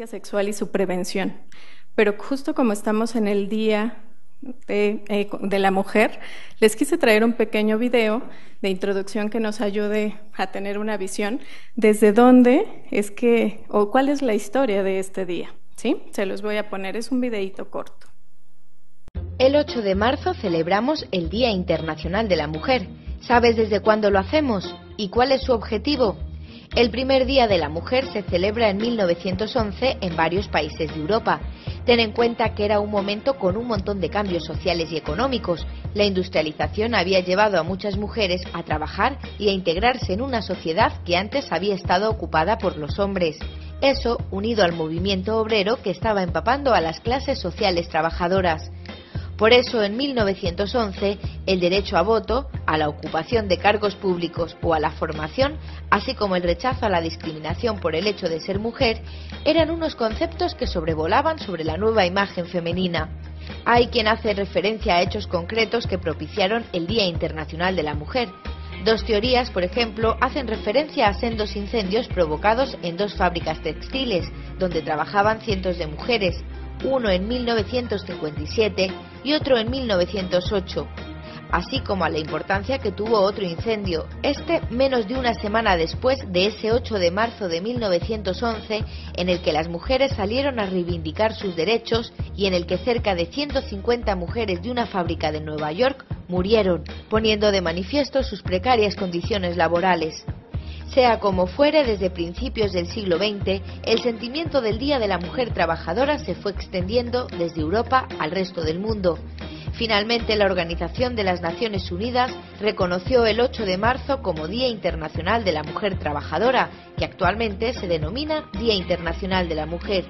Sexual y su prevención. Pero justo como estamos en el Día de la Mujer, les quise traer un pequeño video de introducción que nos ayude a tener una visión desde dónde es que, o cuál es la historia de este día. ¿Sí? Se los voy a poner, es un videíto corto. El 8 de marzo celebramos el Día Internacional de la Mujer. ¿Sabes desde cuándo lo hacemos? ¿Y cuál es su objetivo? El primer Día de la Mujer se celebra en 1911 en varios países de Europa. Ten en cuenta que era un momento con un montón de cambios sociales y económicos. La industrialización había llevado a muchas mujeres a trabajar y a integrarse en una sociedad que antes había estado ocupada por los hombres. Eso, unido al movimiento obrero que estaba empapando a las clases sociales trabajadoras. Por eso, en 1911, el derecho a voto, a la ocupación de cargos públicos o a la formación, así como el rechazo a la discriminación por el hecho de ser mujer, eran unos conceptos que sobrevolaban sobre la nueva imagen femenina. Hay quien hace referencia a hechos concretos que propiciaron el Día Internacional de la Mujer. Dos teorías, por ejemplo, hacen referencia a sendos incendios provocados en dos fábricas textiles, donde trabajaban cientos de mujeres, uno en 1957 y otro en 1908, así como a la importancia que tuvo otro incendio, menos de una semana después de ese 8 de marzo de 1911, en el que las mujeres salieron a reivindicar sus derechos y en el que cerca de 150 mujeres de una fábrica de Nueva York murieron, poniendo de manifiesto sus precarias condiciones laborales. Sea como fuere, desde principios del siglo XX, el sentimiento del Día de la Mujer Trabajadora se fue extendiendo desde Europa al resto del mundo. Finalmente, la Organización de las Naciones Unidas reconoció el 8 de marzo como Día Internacional de la Mujer Trabajadora, que actualmente se denomina Día Internacional de la Mujer.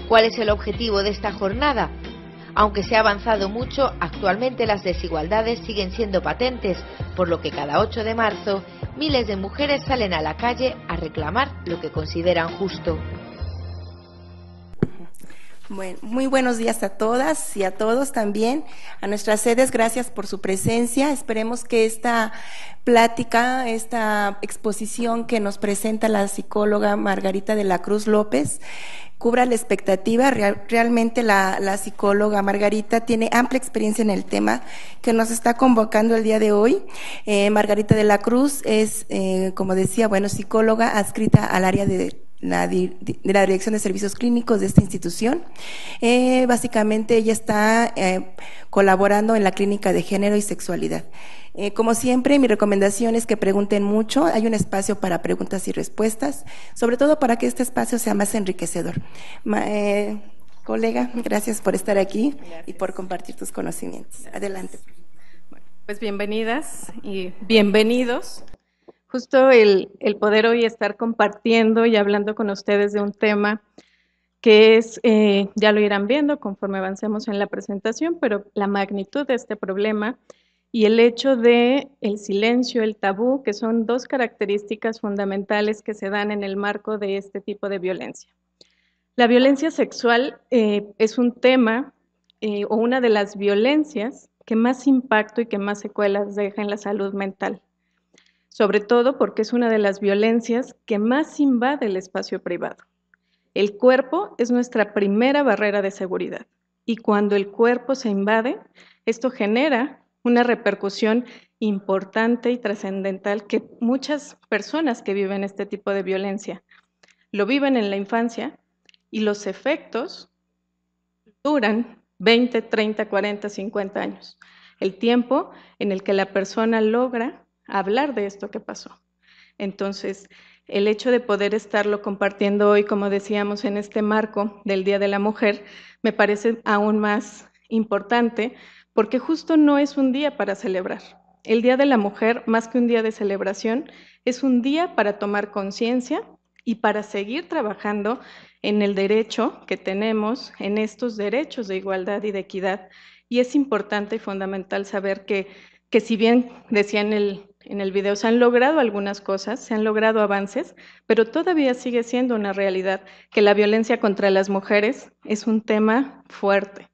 ¿Cuál es el objetivo de esta jornada? Aunque se ha avanzado mucho, actualmente las desigualdades siguen siendo patentes, por lo que cada 8 de marzo miles de mujeres salen a la calle a reclamar lo que consideran justo. Bueno, muy buenos días a todas y a todos también, a nuestras sedes, gracias por su presencia. Esperemos que esta plática, esta exposición que nos presenta la psicóloga Margarita de la Cruz López, cubra la expectativa. Realmente la psicóloga Margarita tiene amplia experiencia en el tema que nos está convocando el día de hoy. Margarita de la Cruz es, como decía, psicóloga adscrita al área de la Dirección de Servicios Clínicos de esta institución. Básicamente ella está colaborando en la Clínica de Género y Sexualidad. Como siempre, mi recomendación es que pregunten mucho. Hay un espacio para preguntas y respuestas, sobre todo para que este espacio sea más enriquecedor. Colega, gracias por estar aquí. Gracias. Y por compartir tus conocimientos. Gracias. Adelante. Bueno, pues bienvenidas y bienvenidos. Justo el poder hoy estar compartiendo y hablando con ustedes de un tema que es, ya lo irán viendo conforme avancemos en la presentación, pero la magnitud de este problema y el hecho de el silencio, el tabú, que son dos características fundamentales que se dan en el marco de este tipo de violencia. La violencia sexual es un tema o una de las violencias que más impacto y que más secuelas deja en la salud mental. Sobre todo porque es una de las violencias que más invade el espacio privado. El cuerpo es nuestra primera barrera de seguridad y cuando el cuerpo se invade, esto genera una repercusión importante y trascendental que muchas personas que viven este tipo de violencia lo viven en la infancia y los efectos duran 20, 30, 40, 50 años. El tiempo en el que la persona logra hablar de esto que pasó. Entonces, el hecho de poder estarlo compartiendo hoy, como decíamos, en este marco del Día de la Mujer, me parece aún más importante porque justo no es un día para celebrar. El Día de la Mujer, más que un día de celebración, es un día para tomar conciencia y para seguir trabajando en el derecho que tenemos, en estos derechos de igualdad y de equidad. Y es importante y fundamental saber que si bien decía en en el video, se han logrado algunas cosas, se han logrado avances, pero todavía sigue siendo una realidad que la violencia contra las mujeres es un tema fuerte,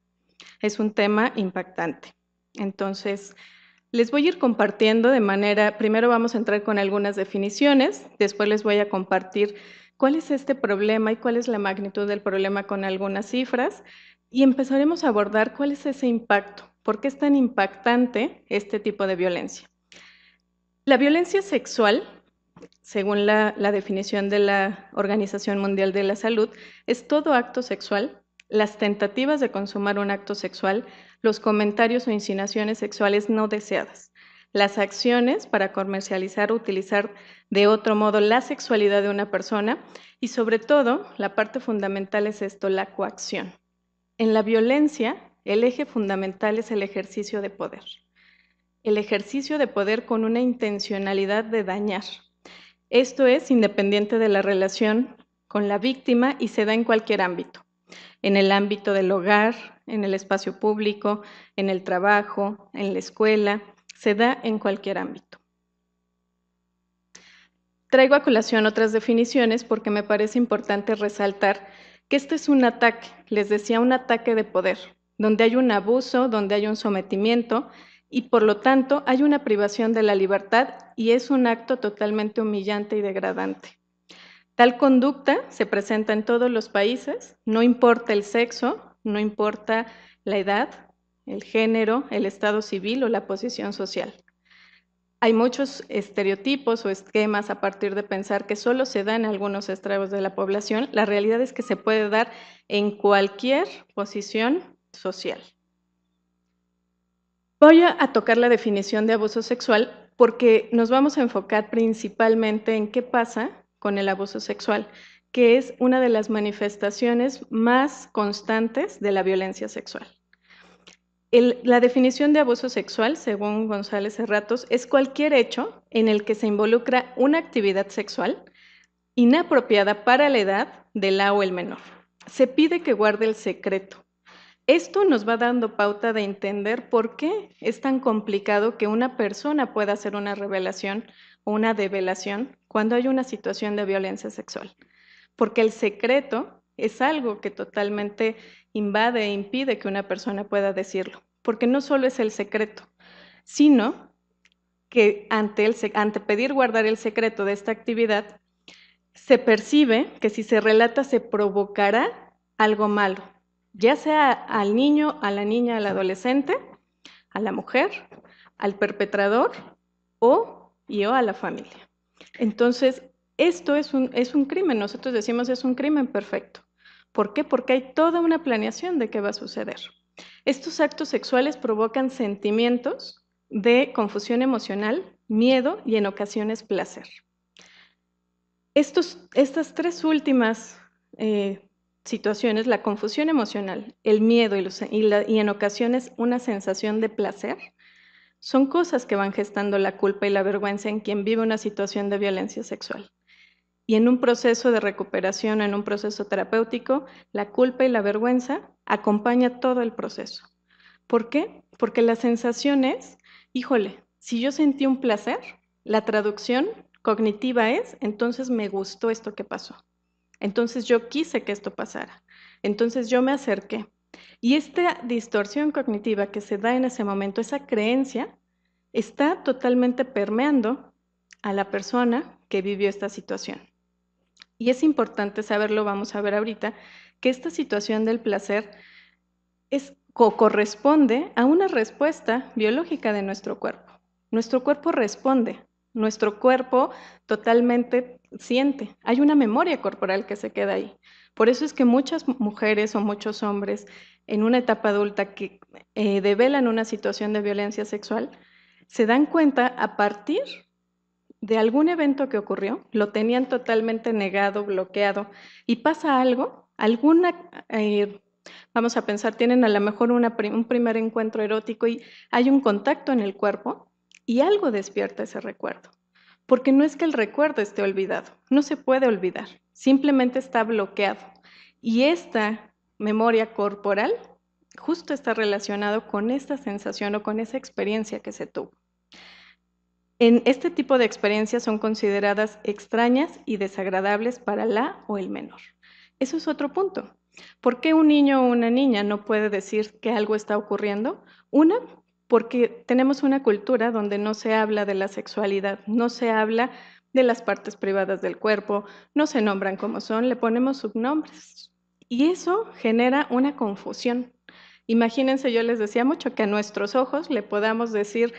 es un tema impactante. Entonces, les voy a ir compartiendo de manera, primero vamos a entrar con algunas definiciones, después les voy a compartir cuál es este problema y cuál es la magnitud del problema con algunas cifras, y empezaremos a abordar cuál es ese impacto, por qué es tan impactante este tipo de violencia. La violencia sexual, según la definición de la Organización Mundial de la Salud, es todo acto sexual, las tentativas de consumar un acto sexual, los comentarios o insinuaciones sexuales no deseadas, las acciones para comercializar o utilizar de otro modo la sexualidad de una persona y sobre todo, la parte fundamental es esto, la coacción. En la violencia, el eje fundamental es el ejercicio de poder. El ejercicio de poder con una intencionalidad de dañar. Esto es independiente de la relación con la víctima y se da en cualquier ámbito. En el ámbito del hogar, en el espacio público, en el trabajo, en la escuela, se da en cualquier ámbito. Traigo a colación otras definiciones porque me parece importante resaltar que este es un ataque, les decía, un ataque de poder, donde hay un abuso, donde hay un sometimiento y por lo tanto hay una privación de la libertad y es un acto totalmente humillante y degradante. Tal conducta se presenta en todos los países, no importa el sexo, no importa la edad, el género, el estado civil o la posición social. Hay muchos estereotipos o esquemas a partir de pensar que solo se da en algunos estratos de la población. La realidad es que se puede dar en cualquier posición social. Voy a tocar la definición de abuso sexual porque nos vamos a enfocar principalmente en qué pasa con el abuso sexual, que es una de las manifestaciones más constantes de la violencia sexual. La definición de abuso sexual, según González Serratos, es cualquier hecho en el que se involucra una actividad sexual inapropiada para la edad de la o el menor. Se pide que guarde el secreto. Esto nos va dando pauta de entender por qué es tan complicado que una persona pueda hacer una revelación o una develación cuando hay una situación de violencia sexual. Porque el secreto es algo que totalmente invade e impide que una persona pueda decirlo. Porque no solo es el secreto, sino que ante pedir guardar el secreto de esta actividad, se percibe que si se relata se provocará algo malo, ya sea al niño, a la niña, al adolescente, a la mujer, al perpetrador o a la familia. Entonces, esto es un crimen, nosotros decimos es un crimen perfecto. ¿Por qué? Porque hay toda una planeación de qué va a suceder. Estos actos sexuales provocan sentimientos de confusión emocional, miedo y en ocasiones placer. Estas tres últimas situaciones, la confusión emocional, el miedo y en ocasiones una sensación de placer, son cosas que van gestando la culpa y la vergüenza en quien vive una situación de violencia sexual. Y en un proceso de recuperación, en un proceso terapéutico, la culpa y la vergüenza acompaña todo el proceso. ¿Por qué? Porque la sensación es, híjole, si yo sentí un placer, la traducción cognitiva es, entonces me gustó esto que pasó. Entonces yo quise que esto pasara. Entonces yo me acerqué. Y esta distorsión cognitiva que se da en ese momento, esa creencia, está totalmente permeando a la persona que vivió esta situación. Y es importante saberlo, vamos a ver ahorita, que esta situación del placer corresponde a una respuesta biológica de nuestro cuerpo. Nuestro cuerpo responde, nuestro cuerpo totalmente siente. Hay una memoria corporal que se queda ahí. Por eso es que muchas mujeres o muchos hombres en una etapa adulta que develan una situación de violencia sexual, se dan cuenta a partir de algún evento que ocurrió, lo tenían totalmente negado, bloqueado, y pasa algo, vamos a pensar, tienen a lo mejor un primer encuentro erótico y hay un contacto en el cuerpo y algo despierta ese recuerdo. Porque no es que el recuerdo esté olvidado, no se puede olvidar, simplemente está bloqueado. Y esta memoria corporal justo está relacionado con esta sensación o con esa experiencia que se tuvo. En este tipo de experiencias son consideradas extrañas y desagradables para la o el menor. Eso es otro punto. ¿Por qué un niño o una niña no puede decir que algo está ocurriendo? Una, porque tenemos una cultura donde no se habla de la sexualidad, no se habla de las partes privadas del cuerpo, no se nombran como son, le ponemos subnombres. Y eso genera una confusión. Imagínense, yo les decía mucho que a nuestros ojos le podamos decir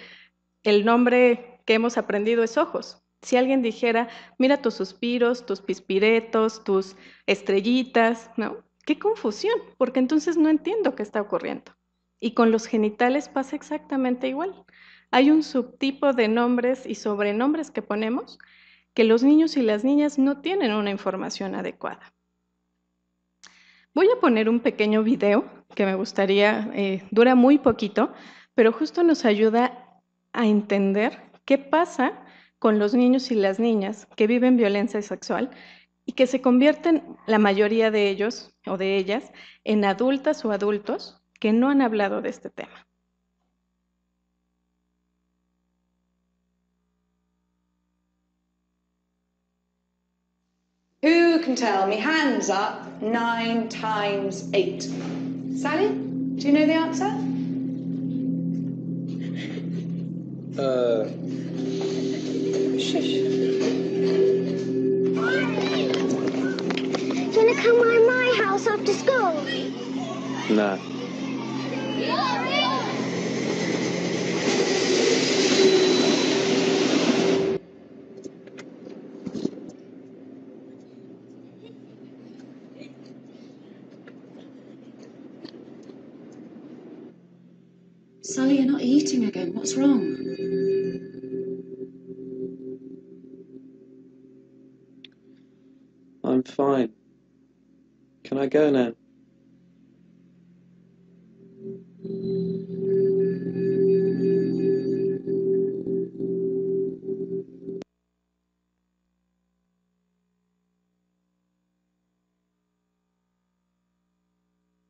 el nombre que hemos aprendido es ojos. Si alguien dijera, mira tus suspiros, tus pispiretos, tus estrellitas, ¿no? ¡Qué confusión! Porque entonces no entiendo qué está ocurriendo. Y con los genitales pasa exactamente igual. Hay un subtipo de nombres y sobrenombres que ponemos que los niños y las niñas no tienen una información adecuada. Voy a poner un pequeño video que me gustaría, dura muy poquito, pero justo nos ayuda a entender qué pasa con los niños y las niñas que viven violencia sexual y que se convierten, la mayoría de ellos o de ellas, en adultas o adultos que no han hablado de este tema. Who can tell me? Hands up. 9 times 8. Sally, do you know the answer? Shush. Do you want to come round my house after school? No. Sally, you're not eating again. What's wrong? I'm fine. Can I go now?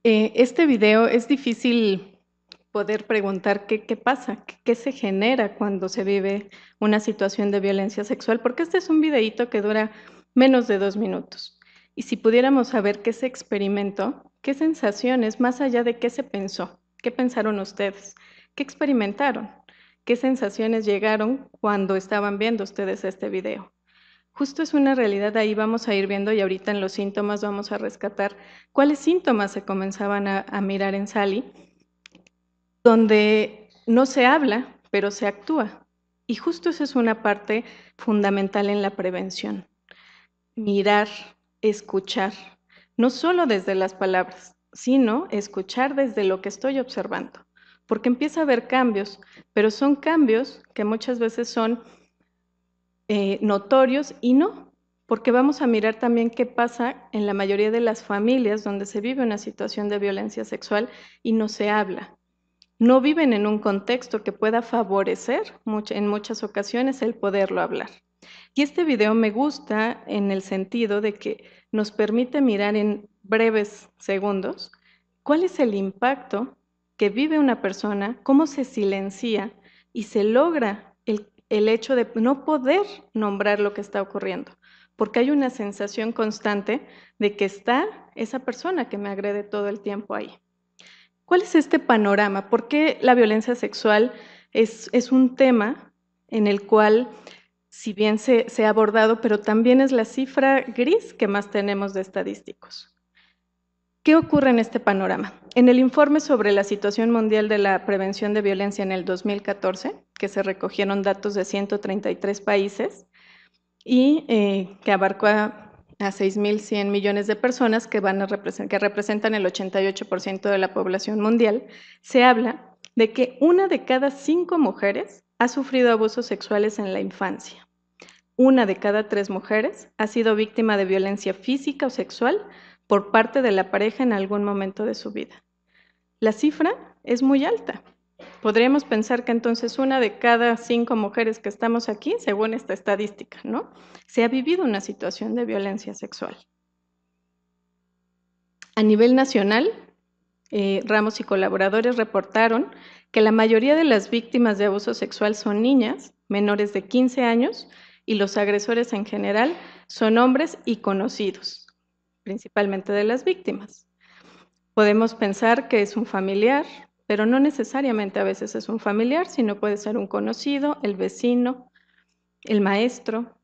Este video es difícil poder preguntar qué pasa, qué se genera cuando se vive una situación de violencia sexual, porque este es un videíto que dura menos de 2 minutos. Y si pudiéramos saber qué se experimentó, qué sensaciones, más allá de qué se pensó, qué pensaron ustedes, qué experimentaron, qué sensaciones llegaron cuando estaban viendo ustedes este video. Justo es una realidad, ahí vamos a ir viendo y ahorita en los síntomas vamos a rescatar cuáles síntomas se comenzaban a mirar en Sally, donde no se habla, pero se actúa. Y justo esa es una parte fundamental en la prevención. Mirar, escuchar, no solo desde las palabras, sino escuchar desde lo que estoy observando. Porque empieza a haber cambios, pero son cambios que muchas veces son notorios y no, porque vamos a mirar también qué pasa en la mayoría de las familias donde se vive una situación de violencia sexual y no se habla. No viven en un contexto que pueda favorecer en muchas ocasiones el poderlo hablar. Y este video me gusta en el sentido de que nos permite mirar en breves segundos cuál es el impacto que vive una persona, cómo se silencia y se logra el hecho de no poder nombrar lo que está ocurriendo, porque hay una sensación constante de que está esa persona que me agrede todo el tiempo ahí. ¿Cuál es este panorama? ¿Por qué la violencia sexual es un tema en el cual, si bien se ha abordado, pero también es la cifra gris que más tenemos de estadísticos? ¿Qué ocurre en este panorama? En el informe sobre la situación mundial de la prevención de violencia en el 2014, que se recogieron datos de 133 países y que abarcó a 6.100 millones de personas que representan el 88% de la población mundial, se habla de que 1 de cada 5 mujeres ha sufrido abusos sexuales en la infancia. 1 de cada 3 mujeres ha sido víctima de violencia física o sexual por parte de la pareja en algún momento de su vida. La cifra es muy alta. Podríamos pensar que entonces 1 de cada 5 mujeres que estamos aquí, según esta estadística, ¿no?, se ha vivido una situación de violencia sexual. A nivel nacional, Ramos y colaboradores reportaron que la mayoría de las víctimas de abuso sexual son niñas, menores de 15 años, y los agresores en general son hombres y conocidos, principalmente de las víctimas. Podemos pensar que es un familiar, pero no necesariamente a veces es un familiar, sino puede ser un conocido, el vecino, el maestro,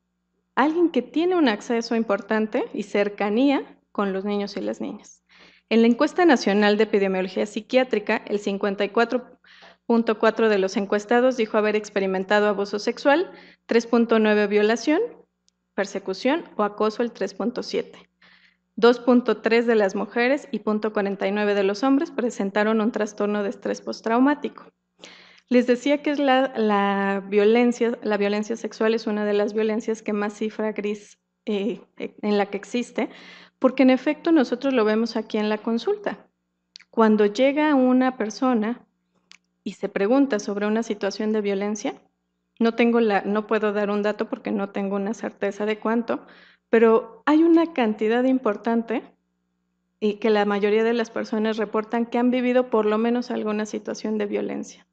alguien que tiene un acceso importante y cercanía con los niños y las niñas. En la encuesta nacional de epidemiología psiquiátrica, el 54.4% de los encuestados dijo haber experimentado abuso sexual, 3.9% violación, persecución o acoso, el 3.7%. 2.3% de las mujeres y 0.49% de los hombres presentaron un trastorno de estrés postraumático. Les decía que es la violencia sexual es una de las violencias que más cifra gris en la que existe, porque en efecto nosotros lo vemos aquí en la consulta. Cuando llega una persona y se pregunta sobre una situación de violencia, no puedo dar un dato porque no tengo una certeza de cuánto, pero hay una cantidad importante y que la mayoría de las personas reportan que han vivido por lo menos alguna situación de violencia.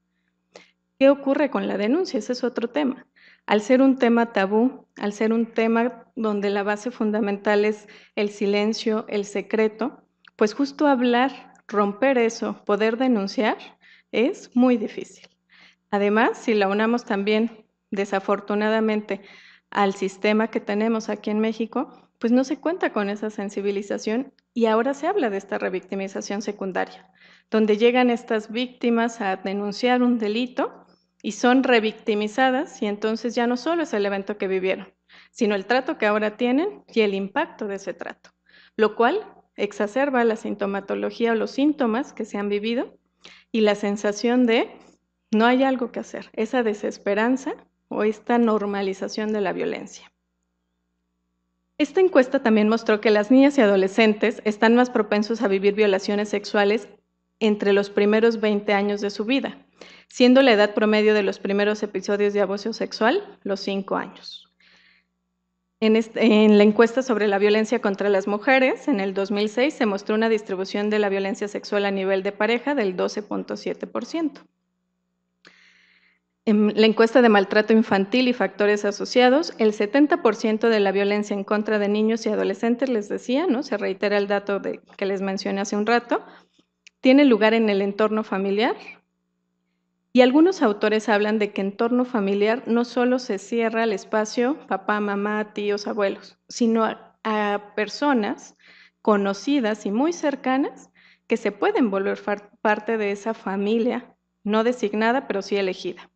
¿Qué ocurre con la denuncia? Ese es otro tema. Al ser un tema tabú, al ser un tema donde la base fundamental es el silencio, el secreto, pues justo hablar, romper eso, poder denunciar, es muy difícil. Además, si la unamos también, desafortunadamente, al sistema que tenemos aquí en México, pues no se cuenta con esa sensibilización y ahora se habla de esta revictimización secundaria, donde llegan estas víctimas a denunciar un delito y son revictimizadas y entonces ya no solo es el evento que vivieron, sino el trato que ahora tienen y el impacto de ese trato, lo cual exacerba la sintomatología o los síntomas que se han vivido y la sensación de no hay algo que hacer, esa desesperanza o esta normalización de la violencia. Esta encuesta también mostró que las niñas y adolescentes están más propensos a vivir violaciones sexuales entre los primeros 20 años de su vida, siendo la edad promedio de los primeros episodios de abuso sexual los 5 años. En la encuesta sobre la violencia contra las mujeres, en el 2006 se mostró una distribución de la violencia sexual a nivel de pareja del 12.7%. En la encuesta de maltrato infantil y factores asociados, el 70% de la violencia en contra de niños y adolescentes, les decía, ¿no? Se reitera el dato que les mencioné hace un rato, tiene lugar en el entorno familiar. Y algunos autores hablan de que entorno familiar no solo se cierra el espacio papá, mamá, tíos, abuelos, sino a personas conocidas y muy cercanas que se pueden volver parte de esa familia, no designada, pero sí elegida.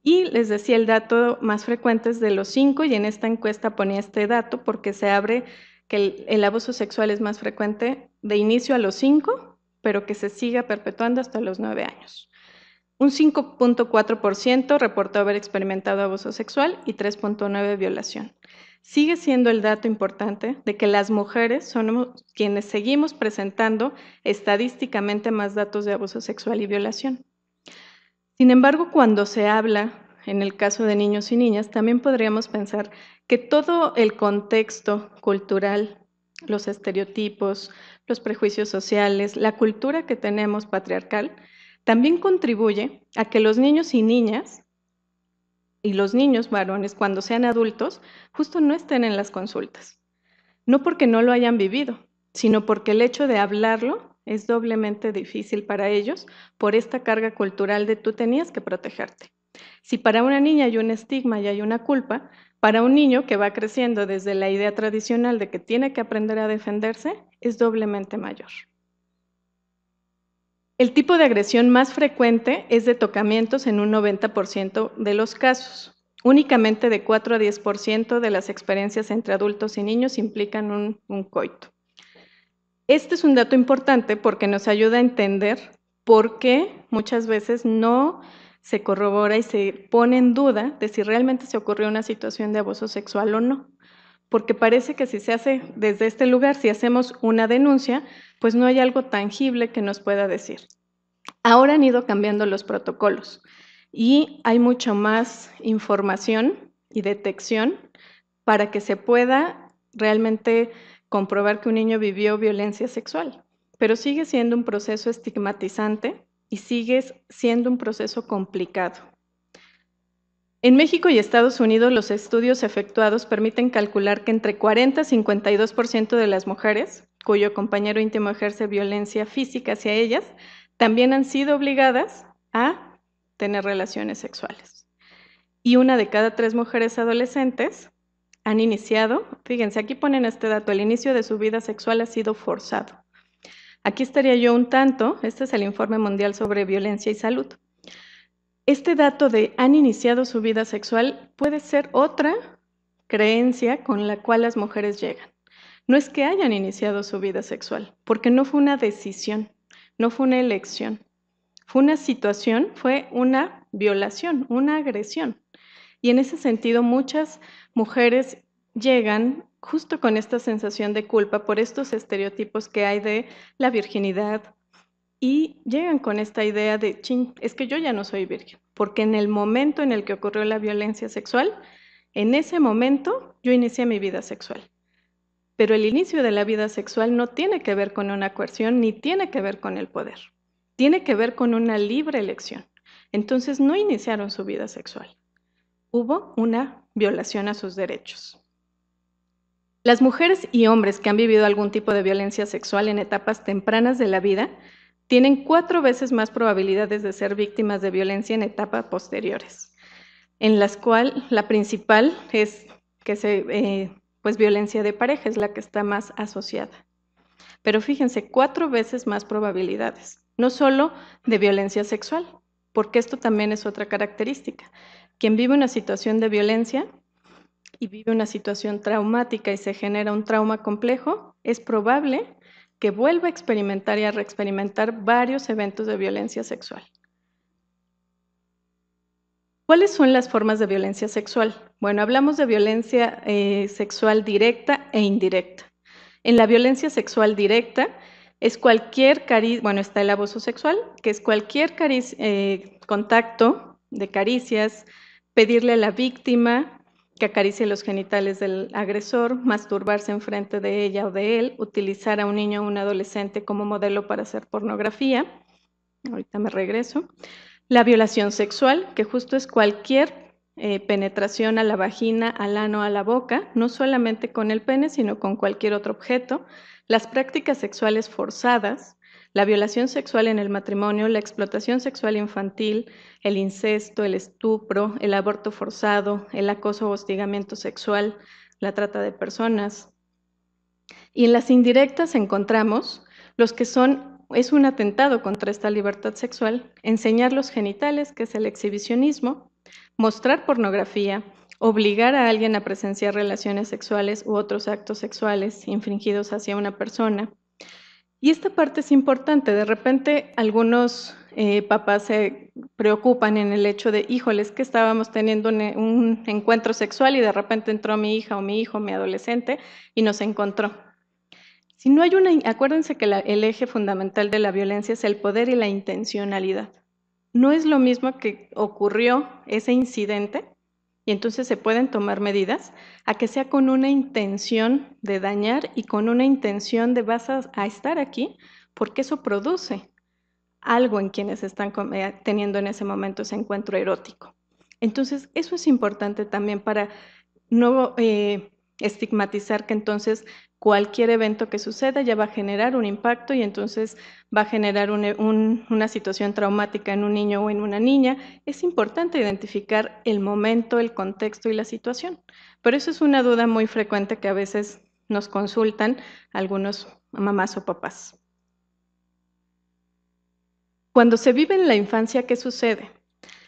Y les decía, el dato más frecuente es de los 5, y en esta encuesta ponía este dato porque se abre que el abuso sexual es más frecuente de inicio a los 5, pero que se siga perpetuando hasta los 9 años. Un 5.4% reportó haber experimentado abuso sexual y 3.9% violación. Sigue siendo el dato importante de que las mujeres somos quienes seguimos presentando estadísticamente más datos de abuso sexual y violación. Sin embargo, cuando se habla, en el caso de niños y niñas, también podríamos pensar que todo el contexto cultural, los estereotipos, los prejuicios sociales, la cultura que tenemos patriarcal, también contribuye a que los niños y niñas y los niños varones, cuando sean adultos, justo no estén en las consultas. No porque no lo hayan vivido, sino porque el hecho de hablarlo es doblemente difícil para ellos por esta carga cultural de tú tenías que protegerte. Si para una niña hay un estigma y hay una culpa, para un niño que va creciendo desde la idea tradicional de que tiene que aprender a defenderse, es doblemente mayor. El tipo de agresión más frecuente es de tocamientos en un 90% de los casos. Únicamente de 4 a 10% de las experiencias entre adultos y niños implican un coito. Este es un dato importante porque nos ayuda a entender por qué muchas veces no se corrobora y se pone en duda de si realmente se ocurrió una situación de abuso sexual o no. Porque parece que si se hace desde este lugar, si hacemos una denuncia, pues no hay algo tangible que nos pueda decir. Ahora han ido cambiando los protocolos y hay mucho más información y detección para que se pueda realmente comprobar que un niño vivió violencia sexual, pero sigue siendo un proceso estigmatizante y sigue siendo un proceso complicado. En México y Estados Unidos, los estudios efectuados permiten calcular que entre 40 y 52% de las mujeres cuyo compañero íntimo ejerce violencia física hacia ellas, también han sido obligadas a tener relaciones sexuales. Y 1 de cada 3 mujeres adolescentes han iniciado, fíjense, aquí ponen este dato, el inicio de su vida sexual ha sido forzado. Aquí estaría yo un tanto, este es el Informe Mundial sobre Violencia y Salud. Este dato de han iniciado su vida sexual puede ser otra creencia con la cual las mujeres llegan. No es que hayan iniciado su vida sexual, porque no fue una decisión, no fue una elección, fue una situación, fue una violación, una agresión. Y en ese sentido muchas mujeres llegan justo con esta sensación de culpa por estos estereotipos que hay de la virginidad y llegan con esta idea de, chin, es que yo ya no soy virgen, porque en el momento en el que ocurrió la violencia sexual, en ese momento yo inicié mi vida sexual. Pero el inicio de la vida sexual no tiene que ver con una coerción ni tiene que ver con el poder. Tiene que ver con una libre elección. Entonces no iniciaron su vida sexual. Hubo una violación a sus derechos. Las mujeres y hombres que han vivido algún tipo de violencia sexual en etapas tempranas de la vida tienen 4 veces más probabilidades de ser víctimas de violencia en etapas posteriores, en las cuales la principal es que pues violencia de pareja es la que está más asociada. Pero fíjense, 4 veces más probabilidades, no solo de violencia sexual, porque esto también es otra característica. Quien vive una situación de violencia y vive una situación traumática y se genera un trauma complejo, es probable que vuelva a experimentar y a reexperimentar varios eventos de violencia sexual. ¿Cuáles son las formas de violencia sexual? Bueno, hablamos de violencia sexual directa e indirecta. En la violencia sexual directa es cualquier bueno, está el abuso sexual, que es cualquier contacto de caricias, pedirle a la víctima que acaricie los genitales del agresor, masturbarse enfrente de ella o de él, utilizar a un niño o un adolescente como modelo para hacer pornografía. Ahorita me regreso. La violación sexual, que justo es cualquier penetración a la vagina, al ano, a la boca, no solamente con el pene, sino con cualquier otro objeto. Las prácticas sexuales forzadas, la violación sexual en el matrimonio, la explotación sexual infantil, el incesto, el estupro, el aborto forzado, el acoso o hostigamiento sexual, la trata de personas. Y en las indirectas encontramos los que es un atentado contra esta libertad sexual, enseñar los genitales, que es el exhibicionismo, mostrar pornografía, obligar a alguien a presenciar relaciones sexuales u otros actos sexuales infringidos hacia una persona. Y esta parte es importante. De repente algunos papás se preocupan en el hecho de, híjoles, que estábamos teniendo un encuentro sexual y de repente entró mi hija o mi hijo, mi adolescente, y nos encontró. Si no hay acuérdense que el eje fundamental de la violencia es el poder y la intencionalidad. No es lo mismo que ocurrió ese incidente y entonces se pueden tomar medidas, a que sea con una intención de dañar y con una intención de vas a estar aquí, porque eso produce algo en quienes están teniendo en ese momento ese encuentro erótico. Entonces, eso es importante también para no estigmatizar que entonces cualquier evento que suceda ya va a generar un impacto y entonces va a generar una situación traumática en un niño o en una niña. Es importante identificar el momento, el contexto y la situación. Pero eso es una duda muy frecuente que a veces nos consultan algunos mamás o papás. Cuando se vive en la infancia, ¿qué sucede?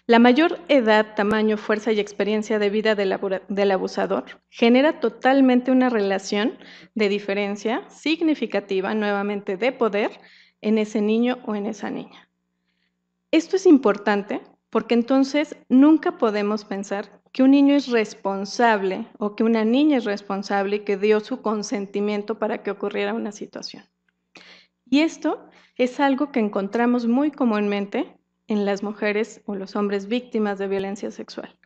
La mayor edad, tamaño, fuerza y experiencia de vida del abusador genera totalmente una relación de diferencia significativa, nuevamente de poder, en ese niño o en esa niña. Esto es importante porque entonces nunca podemos pensar que un niño es responsable o que una niña es responsable y que dio su consentimiento para que ocurriera una situación. Y esto es algo que encontramos muy comúnmente en las mujeres o los hombres víctimas de violencia sexual.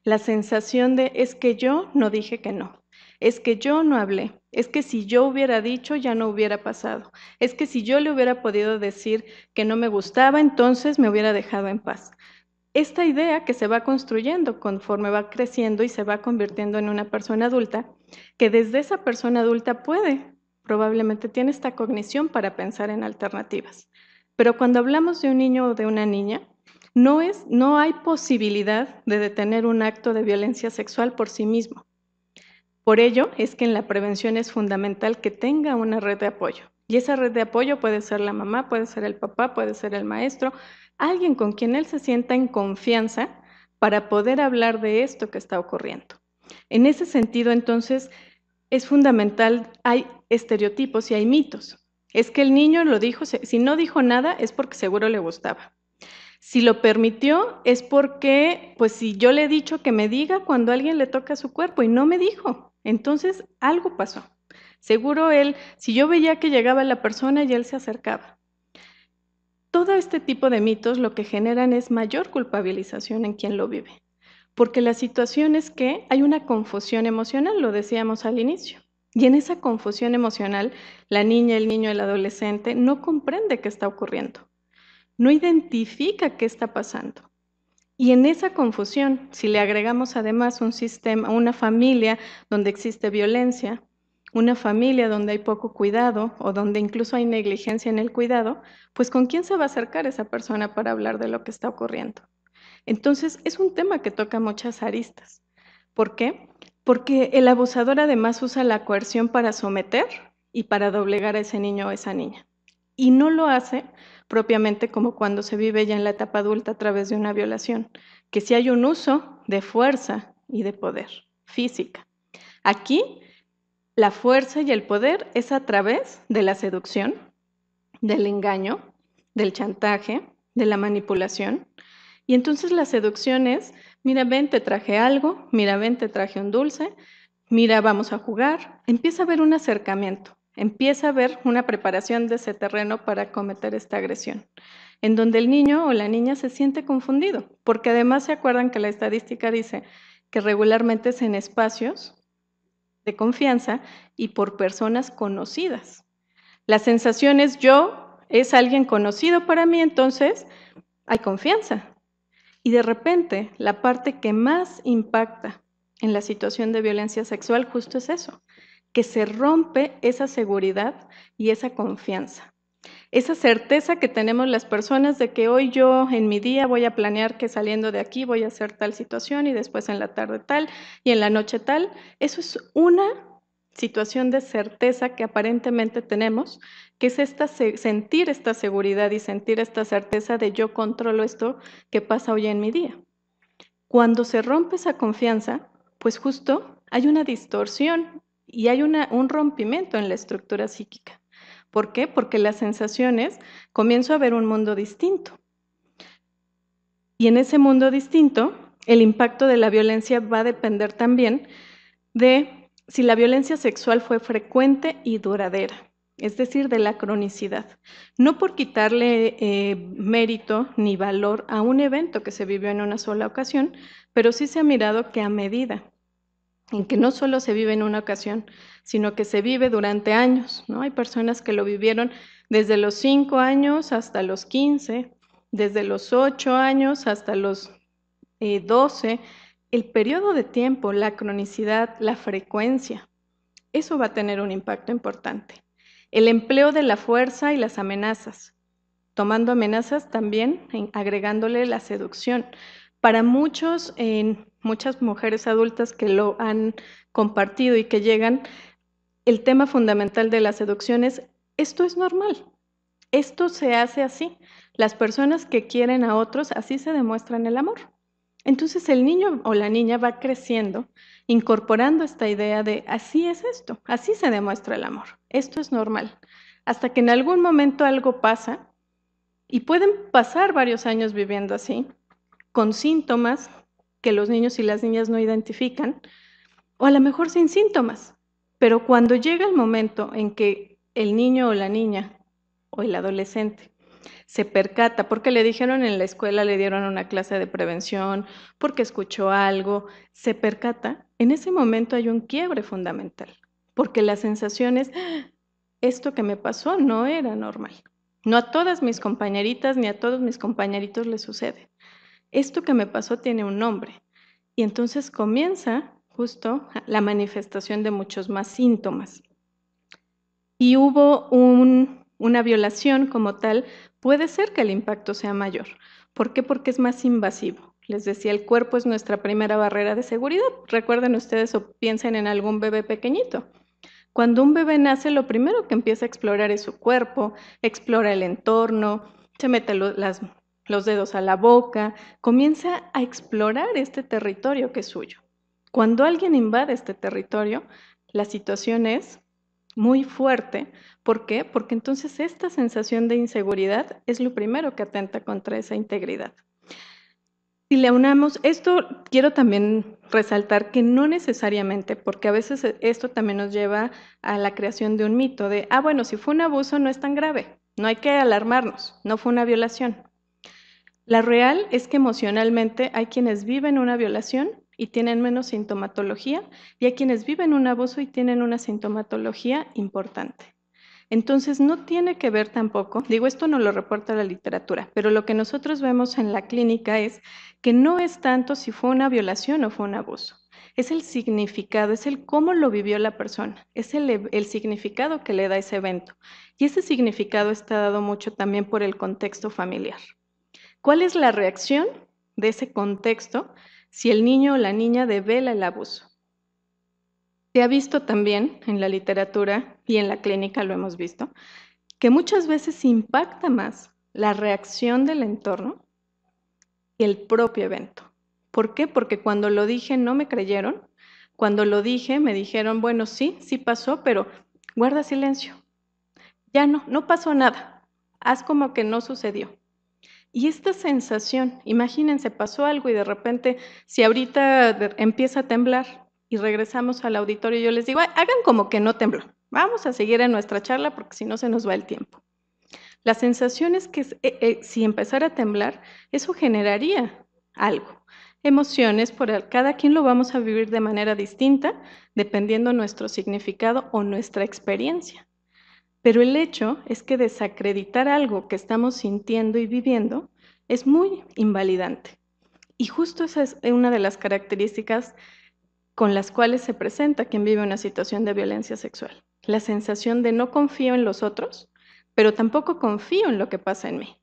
La sensación de es que yo no dije que no, es que yo no hablé, es que si yo hubiera dicho ya no hubiera pasado, es que si yo le hubiera podido decir que no me gustaba, entonces me hubiera dejado en paz. esta idea que se va construyendo conforme va creciendo y se va convirtiendo en una persona adulta, que desde esa persona adulta probablemente tiene esta cognición para pensar en alternativas. Pero cuando hablamos de un niño o de una niña, no hay posibilidad de detener un acto de violencia sexual por sí mismo. Por ello es que en la prevención es fundamental que tenga una red de apoyo. Y esa red de apoyo puede ser la mamá, puede ser el papá, puede ser el maestro, alguien con quien él se sienta en confianza para poder hablar de esto que está ocurriendo. En ese sentido, entonces, es fundamental, hay estereotipos y hay mitos. Es que el niño lo dijo, si no dijo nada es porque seguro le gustaba. Si lo permitió es porque, pues si yo le he dicho que me diga cuando alguien le toca su cuerpo y no me dijo, entonces algo pasó. Seguro si yo veía que llegaba la persona y él se acercaba. Todo este tipo de mitos lo que generan es mayor culpabilización en quien lo vive, porque la situación es que hay una confusión emocional, lo decíamos al inicio, y en esa confusión emocional la niña, el niño, el adolescente no comprende qué está ocurriendo, no identifica qué está pasando. Y en esa confusión, si le agregamos además un sistema, una familia donde existe violencia, una familia donde hay poco cuidado o donde incluso hay negligencia en el cuidado, pues ¿con quién se va a acercar esa persona para hablar de lo que está ocurriendo? Entonces, es un tema que toca muchas aristas. ¿Por qué? Porque el abusador además usa la coerción para someter y para doblegar a ese niño o esa niña. Y no lo hace propiamente como cuando se vive ya en la etapa adulta a través de una violación, que sí hay un uso de fuerza y de poder física. Aquí, la fuerza y el poder es a través de la seducción, del engaño, del chantaje, de la manipulación. Y entonces la seducción es, mira, ven, te traje algo, mira, ven, te traje un dulce, mira, vamos a jugar. Empieza a haber un acercamiento, empieza a haber una preparación de ese terreno para cometer esta agresión, en donde el niño o la niña se siente confundido, porque además se acuerdan que la estadística dice que regularmente es en espacios de confianza y por personas conocidas. La sensación es es alguien conocido para mí, entonces hay confianza. Y de repente, la parte que más impacta en la situación de violencia sexual justo es eso, que se rompe esa seguridad y esa confianza. Esa certeza que tenemos las personas de que hoy yo en mi día voy a planear que saliendo de aquí voy a hacer tal situación y después en la tarde tal y en la noche tal, eso es una situación de certeza que aparentemente tenemos, que es sentir esta seguridad y sentir esta certeza de yo controlo esto que pasa hoy en mi día. Cuando se rompe esa confianza, pues justo hay una distorsión y hay un rompimiento en la estructura psíquica. ¿Por qué? Porque las sensaciones, comienzo a ver un mundo distinto. Y en ese mundo distinto, el impacto de la violencia va a depender también de si la violencia sexual fue frecuente y duradera, es decir, de la cronicidad. No por quitarle mérito ni valor a un evento que se vivió en una sola ocasión, pero sí se ha mirado que a medida en que no solo se vive en una ocasión, sino que se vive durante años, ¿no? Hay personas que lo vivieron desde los 5 años hasta los 15, desde los 8 años hasta los 12, el periodo de tiempo, la cronicidad, la frecuencia, eso va a tener un impacto importante. El empleo de la fuerza y las amenazas, tomando amenazas también, agregándole la seducción. Para muchas mujeres adultas que lo han compartido y que llegan, el tema fundamental de la seducción es, esto es normal, esto se hace así. Las personas que quieren a otros, así se demuestran el amor. Entonces el niño o la niña va creciendo, incorporando esta idea de así es esto, así se demuestra el amor, esto es normal, hasta que en algún momento algo pasa y pueden pasar varios años viviendo así, con síntomas que los niños y las niñas no identifican, o a lo mejor sin síntomas, pero cuando llega el momento en que el niño o la niña o el adolescente se percata, porque le dijeron en la escuela, le dieron una clase de prevención, porque escuchó algo, se percata, en ese momento hay un quiebre fundamental, porque la sensación es, esto que me pasó no era normal. No a todas mis compañeritas ni a todos mis compañeritos les sucede. esto que me pasó tiene un nombre. Y entonces comienza justo la manifestación de muchos más síntomas. Y hubo una violación como tal, puede ser que el impacto sea mayor. ¿Por qué? Porque es más invasivo. Les decía, el cuerpo es nuestra primera barrera de seguridad. Recuerden ustedes o piensen en algún bebé pequeñito. Cuando un bebé nace, lo primero que empieza a explorar es su cuerpo, explora el entorno, se mete los dedos a la boca, comienza a explorar este territorio que es suyo. Cuando alguien invade este territorio, la situación es muy fuerte. ¿Por qué? Porque entonces esta sensación de inseguridad es lo primero que atenta contra esa integridad. Si le aunamos, esto quiero también resaltar que no necesariamente, porque a veces esto también nos lleva a la creación de un mito de, bueno, si fue un abuso no es tan grave, no hay que alarmarnos, no fue una violación. La real es que emocionalmente hay quienes viven una violación y tienen menos sintomatología, y hay quienes viven un abuso y tienen una sintomatología importante. Entonces no tiene que ver tampoco, digo, esto no lo reporta la literatura, pero lo que nosotros vemos en la clínica es que no es tanto si fue una violación o fue un abuso, es el significado, es el cómo lo vivió la persona, es el significado que le da ese evento. Y ese significado está dado mucho también por el contexto familiar. ¿Cuál es la reacción de ese contexto si el niño o la niña devela el abuso? Se ha visto también en la literatura y en la clínica lo hemos visto, que muchas veces impacta más la reacción del entorno que el propio evento. ¿Por qué? Porque cuando lo dije no me creyeron, cuando lo dije me dijeron, bueno, sí pasó, pero guarda silencio. Ya no pasó nada, haz como que no sucedió. Y esta sensación, imagínense, pasó algo y de repente, si ahorita empieza a temblar, y regresamos al auditorio y yo les digo, hagan como que no tembló, vamos a seguir en nuestra charla porque si no se nos va el tiempo. La sensación es que si empezara a temblar, eso generaría algo, emociones, cada quien lo vamos a vivir de manera distinta, dependiendo nuestro significado o nuestra experiencia. Pero el hecho es que desacreditar algo que estamos sintiendo y viviendo es muy invalidante. Y justo esa es una de las características con las cuales se presenta quien vive una situación de violencia sexual. La sensación de no confío en los otros, pero tampoco confío en lo que pasa en mí.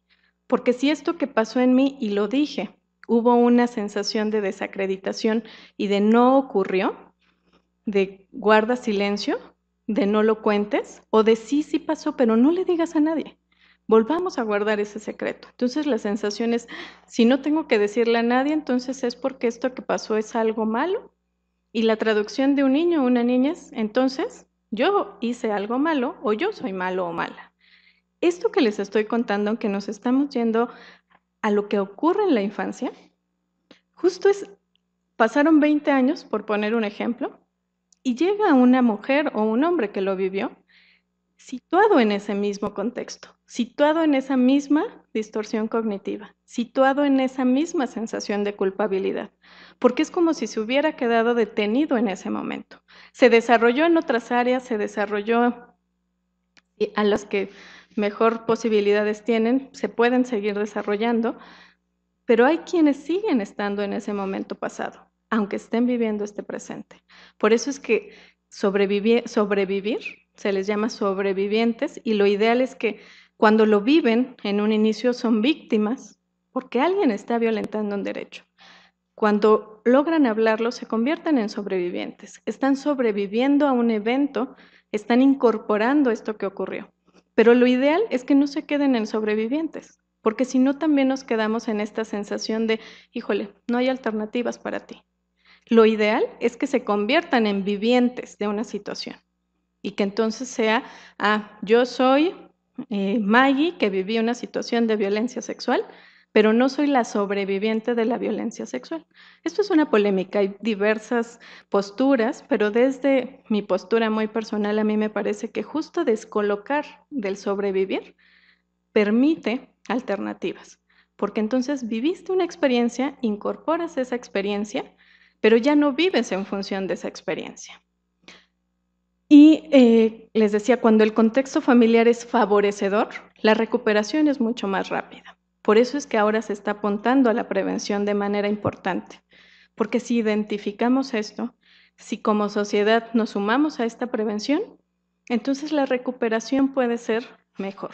Porque si esto que pasó en mí, y lo dije, hubo una sensación de desacreditación y de no ocurrió, de guarda silencio, de no lo cuentes, o de sí pasó, pero no le digas a nadie. Volvamos a guardar ese secreto. Entonces la sensación es, si no tengo que decirle a nadie, entonces es porque esto que pasó es algo malo. Y la traducción de un niño o una niña es, entonces, yo hice algo malo o yo soy malo o mala. Esto que les estoy contando, aunque nos estamos yendo a lo que ocurre en la infancia, justo pasaron 20 años, por poner un ejemplo, y llega una mujer o un hombre que lo vivió, situado en ese mismo contexto, situado en esa misma distorsión cognitiva, situado en esa misma sensación de culpabilidad, porque es como si se hubiera quedado detenido en ese momento. Se desarrolló en otras áreas, se desarrolló a las que mejor posibilidades tienen, se pueden seguir desarrollando, pero hay quienes siguen estando en ese momento pasado, aunque estén viviendo este presente. Por eso es que sobrevivir se les llama sobrevivientes, y lo ideal es que cuando lo viven en un inicio son víctimas porque alguien está violentando un derecho. Cuando logran hablarlo se convierten en sobrevivientes, están sobreviviendo a un evento, están incorporando esto que ocurrió. Pero lo ideal es que no se queden en sobrevivientes, porque si no también nos quedamos en esta sensación de, híjole, no hay alternativas para ti. Lo ideal es que se conviertan en vivientes de una situación y que entonces sea, yo soy Maggie, que viví una situación de violencia sexual, pero no soy la sobreviviente de la violencia sexual. Esto es una polémica, hay diversas posturas, pero desde mi postura muy personal a mí me parece que justo descolocar del sobrevivir permite alternativas, porque entonces viviste una experiencia, incorporas esa experiencia, pero ya no vives en función de esa experiencia. Y les decía, cuando el contexto familiar es favorecedor, la recuperación es mucho más rápida. Por eso es que ahora se está apuntando a la prevención de manera importante, porque si identificamos esto, si como sociedad nos sumamos a esta prevención, entonces la recuperación puede ser mejor.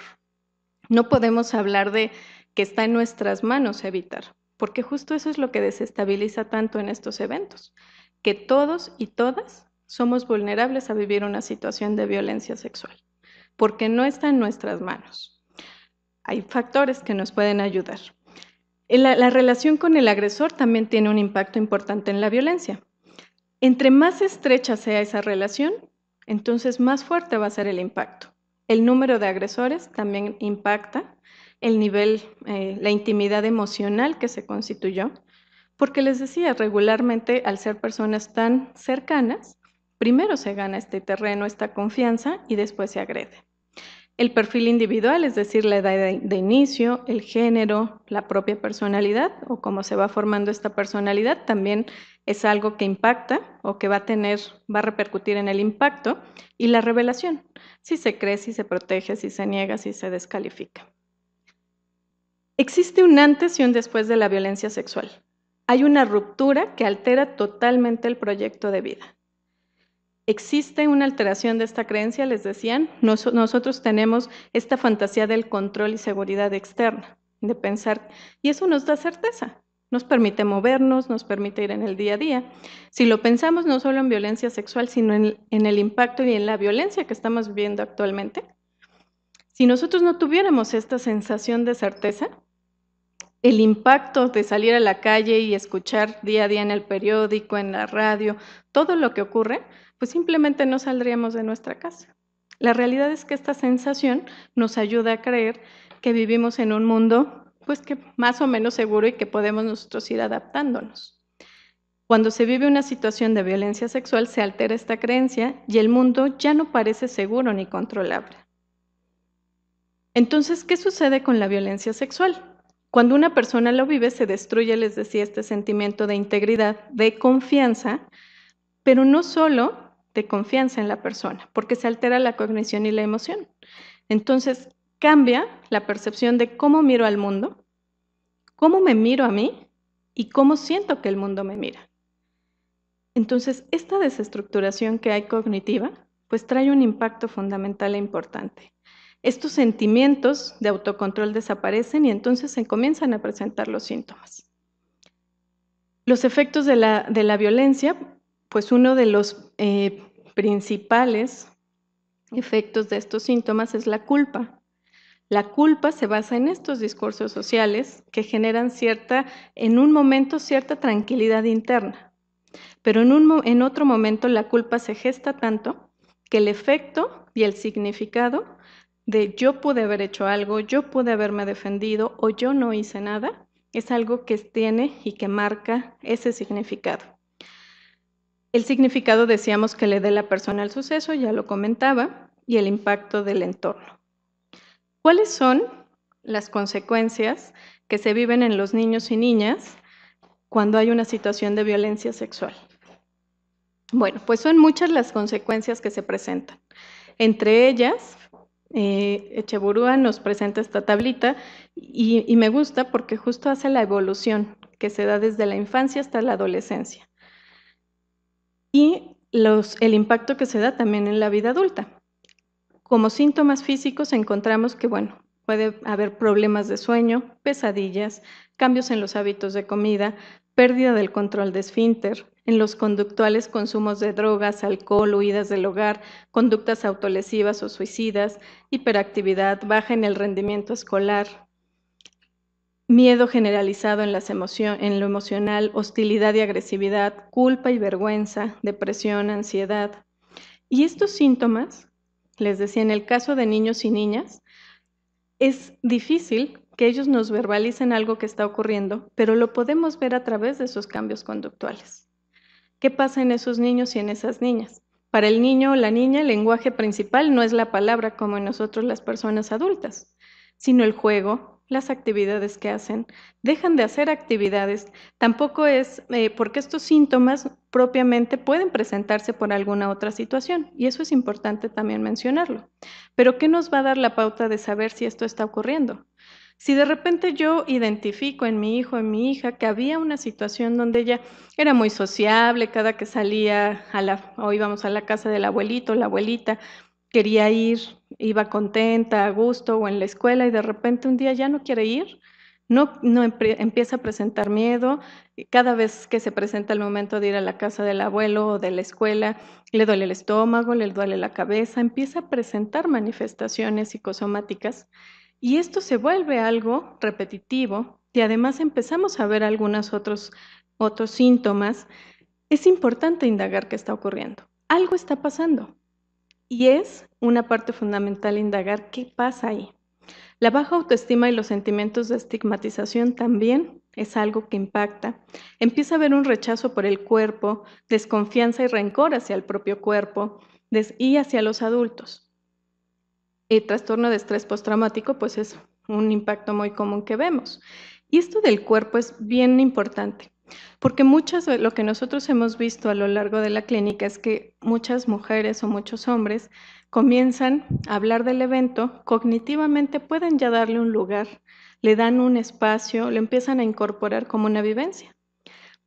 No podemos hablar de que está en nuestras manos evitar, porque justo eso es lo que desestabiliza tanto en estos eventos, que todos y todas somos vulnerables a vivir una situación de violencia sexual, porque no está en nuestras manos. Hay factores que nos pueden ayudar. La relación con el agresor también tiene un impacto importante en la violencia. Entre más estrecha sea esa relación, entonces más fuerte va a ser el impacto. El número de agresores también impacta, el nivel, la intimidad emocional que se constituyó, porque les decía, regularmente al ser personas tan cercanas, primero se gana este terreno, esta confianza y después se agrede. El perfil individual, es decir, la edad de inicio, el género, la propia personalidad o cómo se va formando esta personalidad, también es algo que impacta o que va a repercutir en el impacto, y la revelación, si se cree, si se protege, si se niega, si se descalifica. Existe un antes y un después de la violencia sexual. Hay una ruptura que altera totalmente el proyecto de vida. Existe una alteración de esta creencia, les decían, nosotros tenemos esta fantasía del control y seguridad externa, de pensar, y eso nos da certeza, nos permite movernos, nos permite ir en el día a día. Si lo pensamos no solo en violencia sexual, sino en el impacto y en la violencia que estamos viviendo actualmente, si nosotros no tuviéramos esta sensación de certeza, el impacto de salir a la calle y escuchar día a día en el periódico, en la radio, todo lo que ocurre, pues simplemente no saldríamos de nuestra casa. La realidad es que esta sensación nos ayuda a creer que vivimos en un mundo pues que más o menos seguro y que podemos nosotros ir adaptándonos. Cuando se vive una situación de violencia sexual se altera esta creencia y el mundo ya no parece seguro ni controlable. Entonces, ¿qué sucede con la violencia sexual? Cuando una persona lo vive se destruye, les decía, este sentimiento de integridad, de confianza, pero no solo de confianza en la persona, porque se altera la cognición y la emoción. Entonces, cambia la percepción de cómo miro al mundo, cómo me miro a mí y cómo siento que el mundo me mira. Entonces, esta desestructuración que hay cognitiva, pues trae un impacto fundamental e importante. Estos sentimientos de autocontrol desaparecen y entonces se comienzan a presentar los síntomas. Los efectos de la violencia, pues uno de los principales efectos de estos síntomas es la culpa. La culpa se basa en estos discursos sociales que generan en un momento cierta tranquilidad interna, pero en otro momento la culpa se gesta tanto que el efecto y el significado de yo pude haber hecho algo, yo pude haberme defendido o yo no hice nada, es algo que tiene y que marca ese significado. El significado decíamos que le dé la persona al suceso, ya lo comentaba, y el impacto del entorno. ¿Cuáles son las consecuencias que se viven en los niños y niñas cuando hay una situación de violencia sexual? Bueno, pues son muchas las consecuencias que se presentan. Entre ellas, Echeburúa nos presenta esta tablita y me gusta porque justo hace la evolución que se da desde la infancia hasta la adolescencia y el impacto que se da también en la vida adulta. Como síntomas físicos encontramos que, bueno, puede haber problemas de sueño, pesadillas, cambios en los hábitos de comida, pérdida del control de esfínter, en los conductuales consumos de drogas, alcohol, huidas del hogar, conductas autolesivas o suicidas, hiperactividad, baja en el rendimiento escolar, miedo generalizado en lo emocional, hostilidad y agresividad, culpa y vergüenza, depresión, ansiedad. Y estos síntomas, les decía, en el caso de niños y niñas, es difícil que ellos nos verbalicen algo que está ocurriendo, pero lo podemos ver a través de esos cambios conductuales. ¿Qué pasa en esos niños y en esas niñas? Para el niño o la niña, el lenguaje principal no es la palabra como en nosotros las personas adultas, sino el juego, las actividades que hacen. Dejan de hacer actividades. Tampoco es porque estos síntomas propiamente pueden presentarse por alguna otra situación, y eso es importante también mencionarlo. Pero ¿qué nos va a dar la pauta de saber si esto está ocurriendo? Si de repente yo identifico en mi hijo, en mi hija, que había una situación donde ella era muy sociable, cada que salía o íbamos a la casa del abuelito, la abuelita, quería ir, iba contenta, a gusto, o en la escuela, y de repente un día ya no quiere ir, empieza a presentar miedo, cada vez que se presenta el momento de ir a la casa del abuelo o de la escuela, le duele el estómago, le duele la cabeza, empieza a presentar manifestaciones psicosomáticas. Y esto se vuelve algo repetitivo y además empezamos a ver algunos otros síntomas. Es importante indagar qué está ocurriendo. Algo está pasando y es una parte fundamental indagar qué pasa ahí. La baja autoestima y los sentimientos de estigmatización también es algo que impacta. Empieza a haber un rechazo por el cuerpo, desconfianza y rencor hacia el propio cuerpo y hacia los adultos. El trastorno de estrés postraumático, pues es un impacto muy común que vemos. Y esto del cuerpo es bien importante, porque lo que nosotros hemos visto a lo largo de la clínica es que muchas mujeres o muchos hombres comienzan a hablar del evento, cognitivamente pueden ya darle un lugar, le dan un espacio, lo empiezan a incorporar como una vivencia.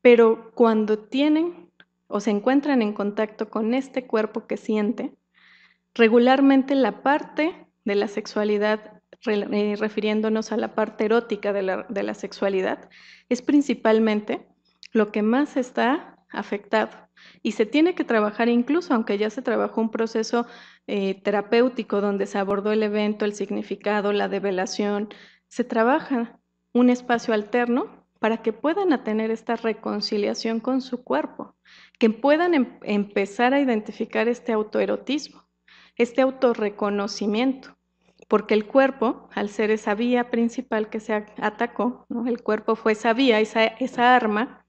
Pero cuando tienen o se encuentran en contacto con este cuerpo que siente, regularmente la parte de la sexualidad, refiriéndonos a la parte erótica de la sexualidad, es principalmente lo que más está afectado. Y se tiene que trabajar incluso, aunque ya se trabajó un proceso terapéutico donde se abordó el evento, el significado, la develación, se trabaja un espacio alterno para que puedan tener esta reconciliación con su cuerpo, que puedan empezar a identificar este autoerotismo, este autorreconocimiento, porque el cuerpo, al ser esa vía principal que se atacó, ¿no? El cuerpo fue esa vía, esa arma,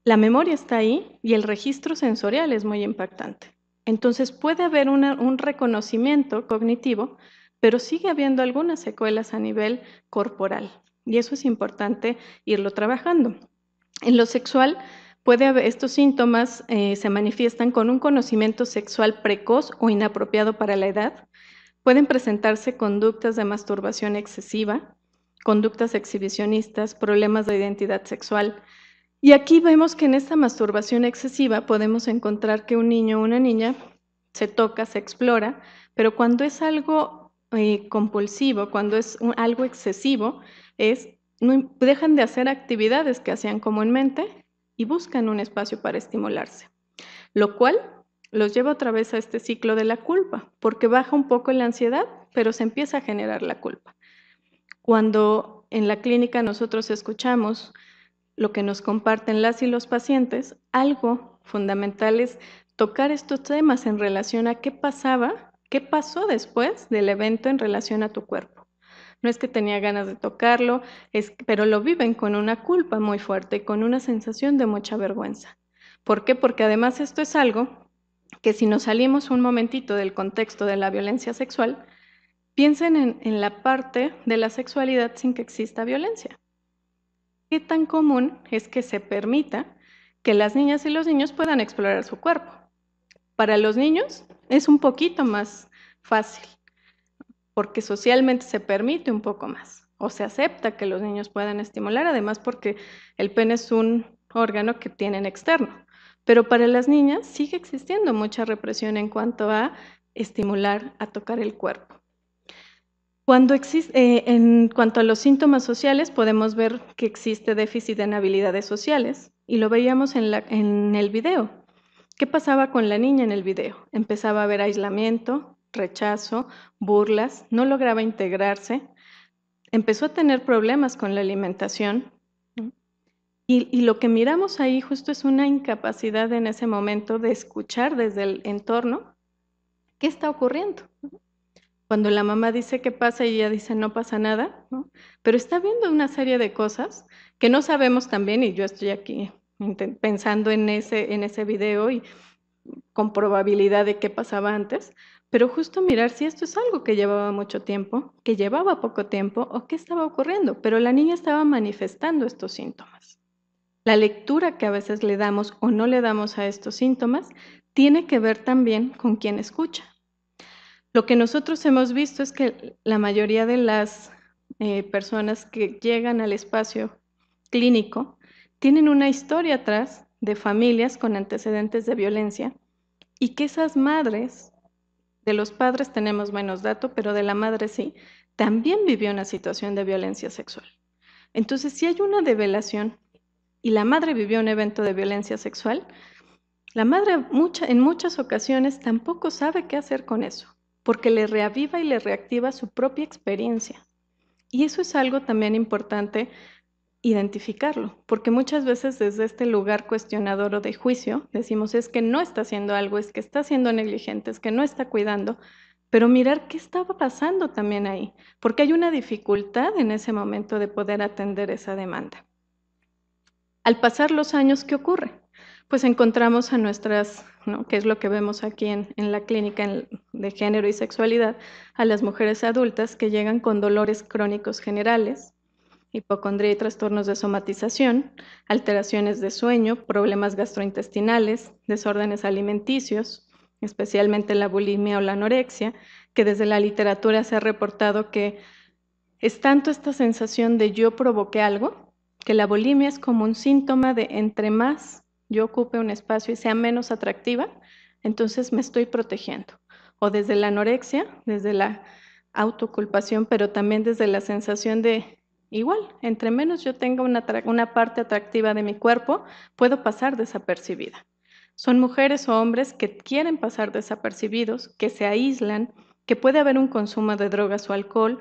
la memoria está ahí y el registro sensorial es muy impactante. Entonces puede haber un reconocimiento cognitivo, pero sigue habiendo algunas secuelas a nivel corporal y eso es importante irlo trabajando. En lo sexual, estos síntomas se manifiestan con un conocimiento sexual precoz o inapropiado para la edad. Pueden presentarse conductas de masturbación excesiva, conductas exhibicionistas, problemas de identidad sexual. Y aquí vemos que en esta masturbación excesiva podemos encontrar que un niño o una niña se toca, se explora, pero cuando es algo compulsivo, cuando es algo excesivo, dejan de hacer actividades que hacían comúnmente y buscan un espacio para estimularse, lo cual los lleva otra vez a este ciclo de la culpa, porque baja un poco la ansiedad, pero se empieza a generar la culpa. Cuando en la clínica nosotros escuchamos lo que nos comparten las y los pacientes, algo fundamental es tocar estos temas en relación a qué pasó después del evento en relación a tu cuerpo. No es que tenía ganas de tocarlo, pero lo viven con una culpa muy fuerte, con una sensación de mucha vergüenza. ¿Por qué? Porque además esto es algo que si nos salimos un momentito del contexto de la violencia sexual, piensen en la parte de la sexualidad sin que exista violencia. ¿Qué tan común es que se permita que las niñas y los niños puedan explorar su cuerpo? Para los niños es un poquito más fácil, porque socialmente se permite un poco más, o se acepta que los niños puedan estimular, además porque el pene es un órgano que tienen externo. Pero para las niñas sigue existiendo mucha represión en cuanto a estimular, a tocar el cuerpo. En cuanto a los síntomas sociales, podemos ver que existe déficit en habilidades sociales y lo veíamos en el video. ¿Qué pasaba con la niña en el video? Empezaba a haber aislamiento, rechazo, burlas, no lograba integrarse, empezó a tener problemas con la alimentación. Y lo que miramos ahí justo es una incapacidad en ese momento de escuchar desde el entorno qué está ocurriendo. Cuando la mamá dice qué pasa y ella dice no pasa nada, ¿no? Pero está viendo una serie de cosas que no sabemos también, y yo estoy aquí pensando en ese video y con probabilidad de qué pasaba antes, pero justo mirar si esto es algo que llevaba mucho tiempo, que llevaba poco tiempo o qué estaba ocurriendo, pero la niña estaba manifestando estos síntomas. La lectura que a veces le damos o no le damos a estos síntomas tiene que ver también con quién escucha. Lo que nosotros hemos visto es que la mayoría de las personas que llegan al espacio clínico tienen una historia atrás de familias con antecedentes de violencia y que esas madres, de los padres tenemos menos dato, pero de la madre sí, también vivió una situación de violencia sexual. Entonces, si hay una develación y la madre vivió un evento de violencia sexual, la madre en muchas ocasiones tampoco sabe qué hacer con eso, porque le reaviva y le reactiva su propia experiencia. Y eso es algo también importante identificarlo, porque muchas veces desde este lugar cuestionador o de juicio decimos es que no está haciendo algo, es que está siendo negligente, es que no está cuidando, pero mirar qué estaba pasando también ahí, porque hay una dificultad en ese momento de poder atender esa demanda. Al pasar los años, ¿qué ocurre? Pues encontramos a nuestras, ¿no?, que es lo que vemos aquí en la clínica de género y sexualidad, a las mujeres adultas que llegan con dolores crónicos generales, hipocondría y trastornos de somatización, alteraciones de sueño, problemas gastrointestinales, desórdenes alimenticios, especialmente la bulimia o la anorexia, que desde la literatura se ha reportado que es tanto esta sensación de yo provoqué algo, que la bulimia es como un síntoma de entre más yo ocupe un espacio y sea menos atractiva, entonces me estoy protegiendo. O desde la anorexia, desde la autoculpación, pero también desde la sensación de igual, entre menos yo tenga una parte atractiva de mi cuerpo, puedo pasar desapercibida. Son mujeres o hombres que quieren pasar desapercibidos, que se aíslan, que puede haber un consumo de drogas o alcohol,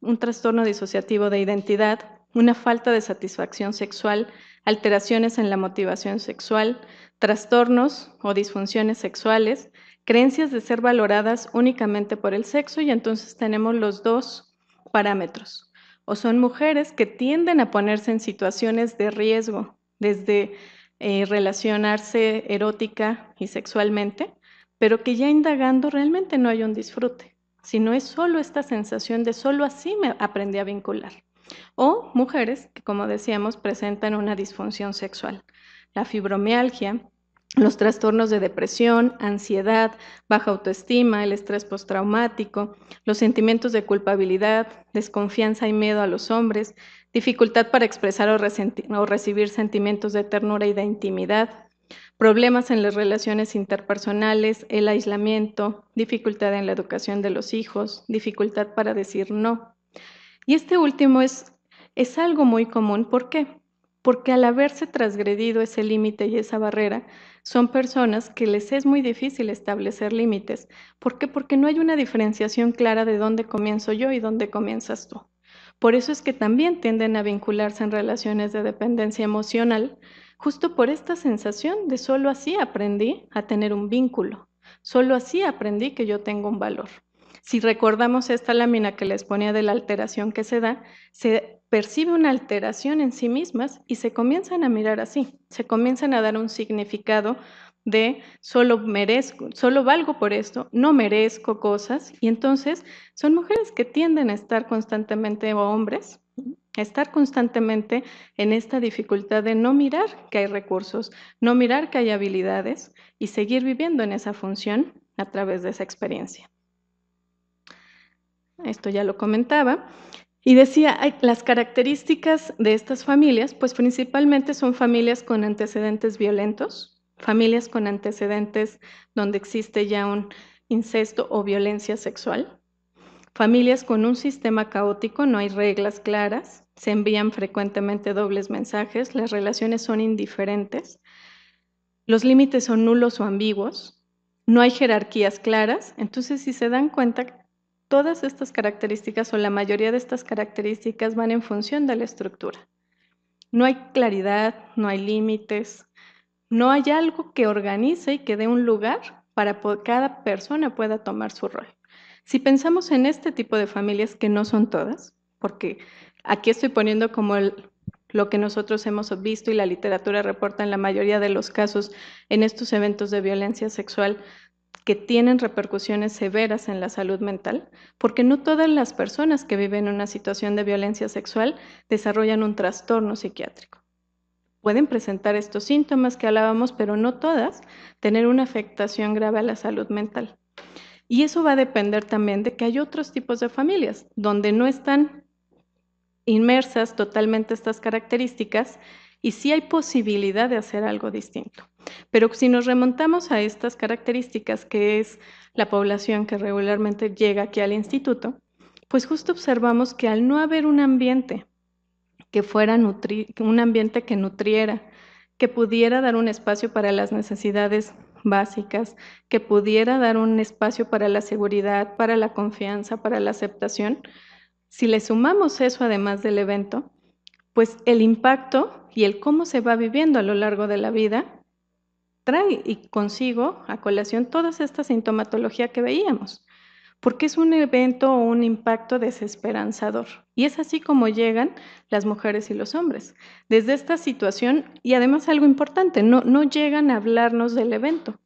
un trastorno disociativo de identidad, una falta de satisfacción sexual, alteraciones en la motivación sexual, trastornos o disfunciones sexuales, creencias de ser valoradas únicamente por el sexo, y entonces tenemos los dos parámetros. O son mujeres que tienden a ponerse en situaciones de riesgo, desde relacionarse erótica y sexualmente, pero que ya indagando realmente no hay un disfrute, sino es solo esta sensación de solo así me aprendí a vincular. O mujeres que, como decíamos, presentan una disfunción sexual, la fibromialgia, los trastornos de depresión, ansiedad, baja autoestima, el estrés postraumático, los sentimientos de culpabilidad, desconfianza y miedo a los hombres, dificultad para expresar o recibir sentimientos de ternura y de intimidad, problemas en las relaciones interpersonales, el aislamiento, dificultad en la educación de los hijos, dificultad para decir no. Y este último es algo muy común. ¿Por qué? Porque al haberse transgredido ese límite y esa barrera, son personas que les es muy difícil establecer límites. ¿Por qué? Porque no hay una diferenciación clara de dónde comienzo yo y dónde comienzas tú. Por eso es que también tienden a vincularse en relaciones de dependencia emocional, justo por esta sensación de solo así aprendí a tener un vínculo, solo así aprendí que yo tengo un valor. Si recordamos esta lámina que les ponía de la alteración que se da, se percibe una alteración en sí mismas y se comienzan a mirar así, se comienzan a dar un significado de solo merezco, solo valgo por esto, no merezco cosas, y entonces son mujeres que tienden a estar constantemente, o hombres, a estar constantemente en esta dificultad de no mirar que hay recursos, no mirar que hay habilidades y seguir viviendo en esa función a través de esa experiencia. Esto ya lo comentaba. Y decía, las características de estas familias, pues principalmente son familias con antecedentes violentos, familias con antecedentes donde existe ya un incesto o violencia sexual, familias con un sistema caótico, no hay reglas claras, se envían frecuentemente dobles mensajes, las relaciones son indiferentes, los límites son nulos o ambiguos, no hay jerarquías claras. Entonces, si se dan cuenta, todas estas características o la mayoría de estas características van en función de la estructura. No hay claridad, no hay límites, no hay algo que organice y que dé un lugar para que cada persona pueda tomar su rol. Si pensamos en este tipo de familias, que no son todas, porque aquí estoy poniendo como lo que nosotros hemos visto y la literatura reporta en la mayoría de los casos en estos eventos de violencia sexual, que tienen repercusiones severas en la salud mental, porque no todas las personas que viven una situación de violencia sexual desarrollan un trastorno psiquiátrico. Pueden presentar estos síntomas que hablábamos, pero no todas tener una afectación grave a la salud mental. Y eso va a depender también de que hay otros tipos de familias donde no están inmersas totalmente estas características y sí hay posibilidad de hacer algo distinto. Pero si nos remontamos a estas características, que es la población que regularmente llega aquí al instituto, pues justo observamos que al no haber un ambiente que fuera un ambiente que nutriera, que pudiera dar un espacio para las necesidades básicas, que pudiera dar un espacio para la seguridad, para la confianza, para la aceptación, si le sumamos eso además del evento, pues el impacto y el cómo se va viviendo a lo largo de la vida trae y consigo a colación toda esta sintomatología que veíamos, porque es un evento o un impacto desesperanzador. Y es así como llegan las mujeres y los hombres. Desde esta situación, y además algo importante, no llegan a hablarnos del evento.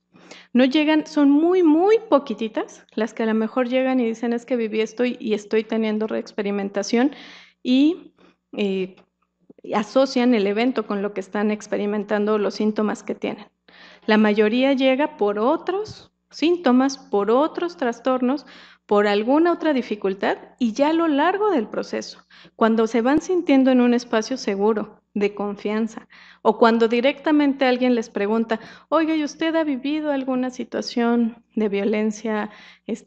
No llegan, son muy, muy poquititas las que a lo mejor llegan y dicen es que viví esto y estoy teniendo reexperimentación y asocian el evento con lo que están experimentando, los síntomas que tienen. La mayoría llega por otros síntomas, por otros trastornos, por alguna otra dificultad y ya a lo largo del proceso, cuando se van sintiendo en un espacio seguro, de confianza, o cuando directamente alguien les pregunta, oiga, ¿y usted ha vivido alguna situación de violencia?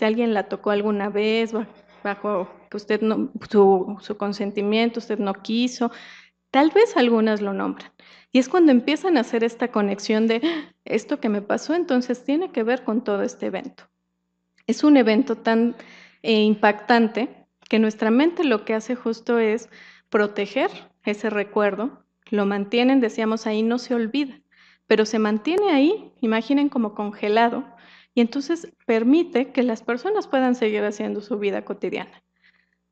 ¿Alguien la tocó alguna vez bajo que usted no, su consentimiento, usted no quiso? Tal vez algunas lo nombran. Y es cuando empiezan a hacer esta conexión de esto que me pasó, entonces tiene que ver con todo este evento. Es un evento tan impactante que nuestra mente lo que hace justo es proteger ese recuerdo, lo mantienen, decíamos ahí, no se olvida, pero se mantiene ahí, imaginen como congelado, y entonces permite que las personas puedan seguir haciendo su vida cotidiana.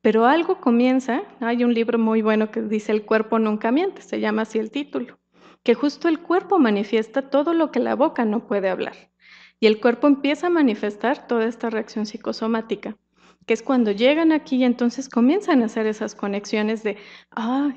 Pero algo comienza, hay un libro muy bueno que dice El cuerpo nunca miente, se llama así el título, que justo el cuerpo manifiesta todo lo que la boca no puede hablar. Y el cuerpo empieza a manifestar toda esta reacción psicosomática, que es cuando llegan aquí y entonces comienzan a hacer esas conexiones de,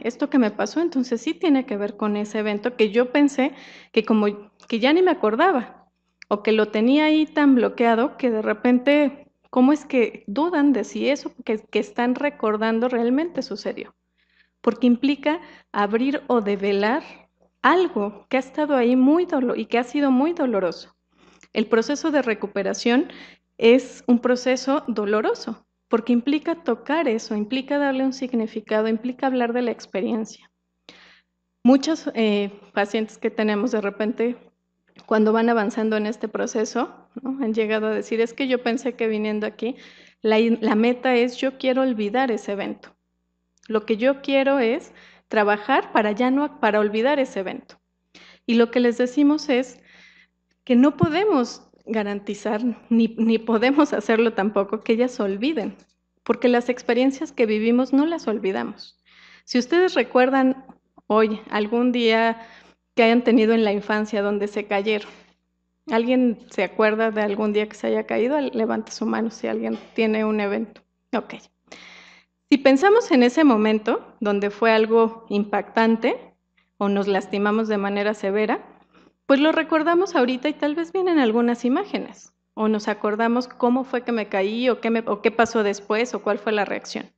esto que me pasó, entonces sí tiene que ver con ese evento que yo pensé que ya ni me acordaba, o que lo tenía ahí tan bloqueado que de repente, ¿cómo es que dudan de si eso que están recordando realmente sucedió? Porque implica abrir o develar algo que ha estado ahí y que ha sido muy doloroso. El proceso de recuperación es un proceso doloroso, porque implica tocar eso, implica darle un significado, implica hablar de la experiencia. Muchos pacientes que tenemos de repente, cuando van avanzando en este proceso, ¿no? Han llegado a decir, es que yo pensé que viniendo aquí, la meta es yo quiero olvidar ese evento. Lo que yo quiero es trabajar para olvidar ese evento. Y lo que les decimos es que no podemos garantizar, ni podemos hacerlo tampoco, que ellas olviden, porque las experiencias que vivimos no las olvidamos. Si ustedes recuerdan hoy algún día que hayan tenido en la infancia donde se cayeron, ¿alguien se acuerda de algún día que se haya caído? Levante su mano si alguien tiene un evento. Ok. Si pensamos en ese momento donde fue algo impactante o nos lastimamos de manera severa, pues lo recordamos ahorita y tal vez vienen algunas imágenes, o nos acordamos cómo fue que me caí, o qué pasó después, o cuál fue la reacción.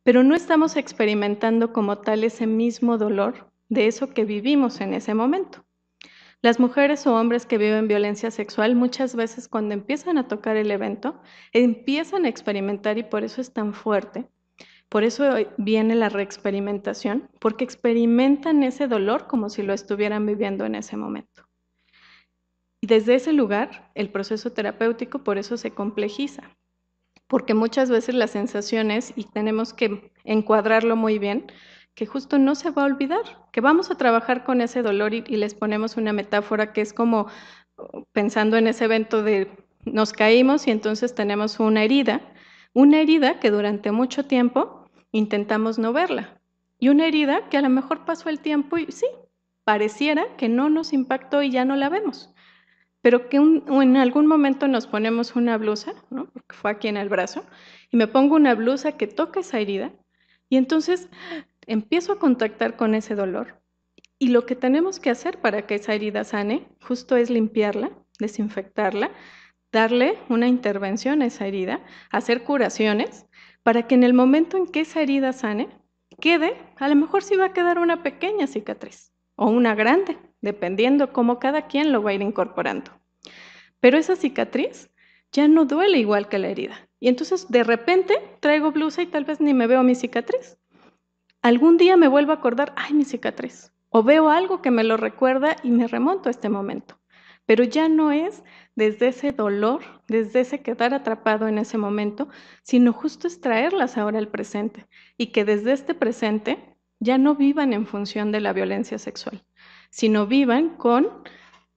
Pero no estamos experimentando como tal ese mismo dolor de eso que vivimos en ese momento. Las mujeres o hombres que viven violencia sexual muchas veces cuando empiezan a tocar el evento, empiezan a experimentar y por eso es tan fuerte. Por eso viene la reexperimentación, porque experimentan ese dolor como si lo estuvieran viviendo en ese momento. Y desde ese lugar, el proceso terapéutico por eso se complejiza, porque muchas veces las sensaciones, y tenemos que encuadrarlo muy bien, que justo no se va a olvidar, que vamos a trabajar con ese dolor y les ponemos una metáfora que es como pensando en ese evento de nos caímos y entonces tenemos una herida que durante mucho tiempo intentamos no verla. Y una herida que a lo mejor pasó el tiempo y sí, pareciera que no nos impactó y ya no la vemos. Pero que en algún momento nos ponemos una blusa, ¿no? Porque fue aquí en el brazo, y me pongo una blusa que toca esa herida y entonces empiezo a contactar con ese dolor. Y lo que tenemos que hacer para que esa herida sane justo es limpiarla, desinfectarla, darle una intervención a esa herida, hacer curaciones, para que en el momento en que esa herida sane, quede, a lo mejor sí va a quedar una pequeña cicatriz o una grande, dependiendo cómo cada quien lo va a ir incorporando. Pero esa cicatriz ya no duele igual que la herida. Y entonces de repente traigo blusa y tal vez ni me veo mi cicatriz. Algún día me vuelvo a acordar, ¡ay, mi cicatriz! O veo algo que me lo recuerda y me remonto a este momento. Pero ya no es desde ese dolor, desde ese quedar atrapado en ese momento, sino justo es traerlas ahora al presente y que desde este presente ya no vivan en función de la violencia sexual, sino vivan con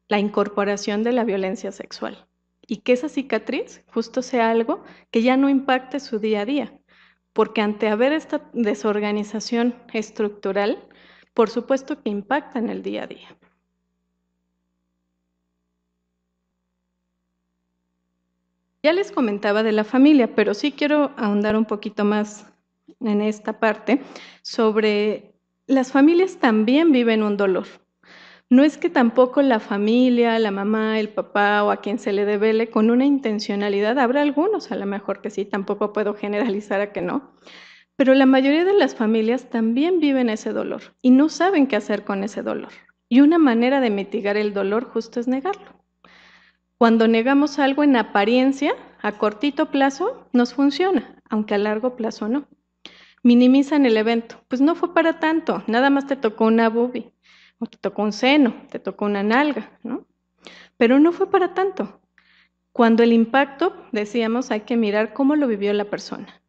la incorporación de la violencia sexual y que esa cicatriz justo sea algo que ya no impacte su día a día, porque ante haber esta desorganización estructural, por supuesto que impacta en el día a día. Ya les comentaba de la familia, pero sí quiero ahondar un poquito más en esta parte sobre las familias también viven un dolor. No es que tampoco la familia, la mamá, el papá o a quien se le devele con una intencionalidad, habrá algunos a lo mejor que sí, tampoco puedo generalizar a que no, pero la mayoría de las familias también viven ese dolor y no saben qué hacer con ese dolor. Y una manera de mitigar el dolor justo es negarlo. Cuando negamos algo en apariencia, a cortito plazo nos funciona, aunque a largo plazo no. Minimizan el evento, pues no fue para tanto, nada más te tocó una boobie, o te tocó un seno, te tocó una nalga, ¿no? Pero no fue para tanto. Cuando el impacto, decíamos, hay que mirar cómo lo vivió la persona.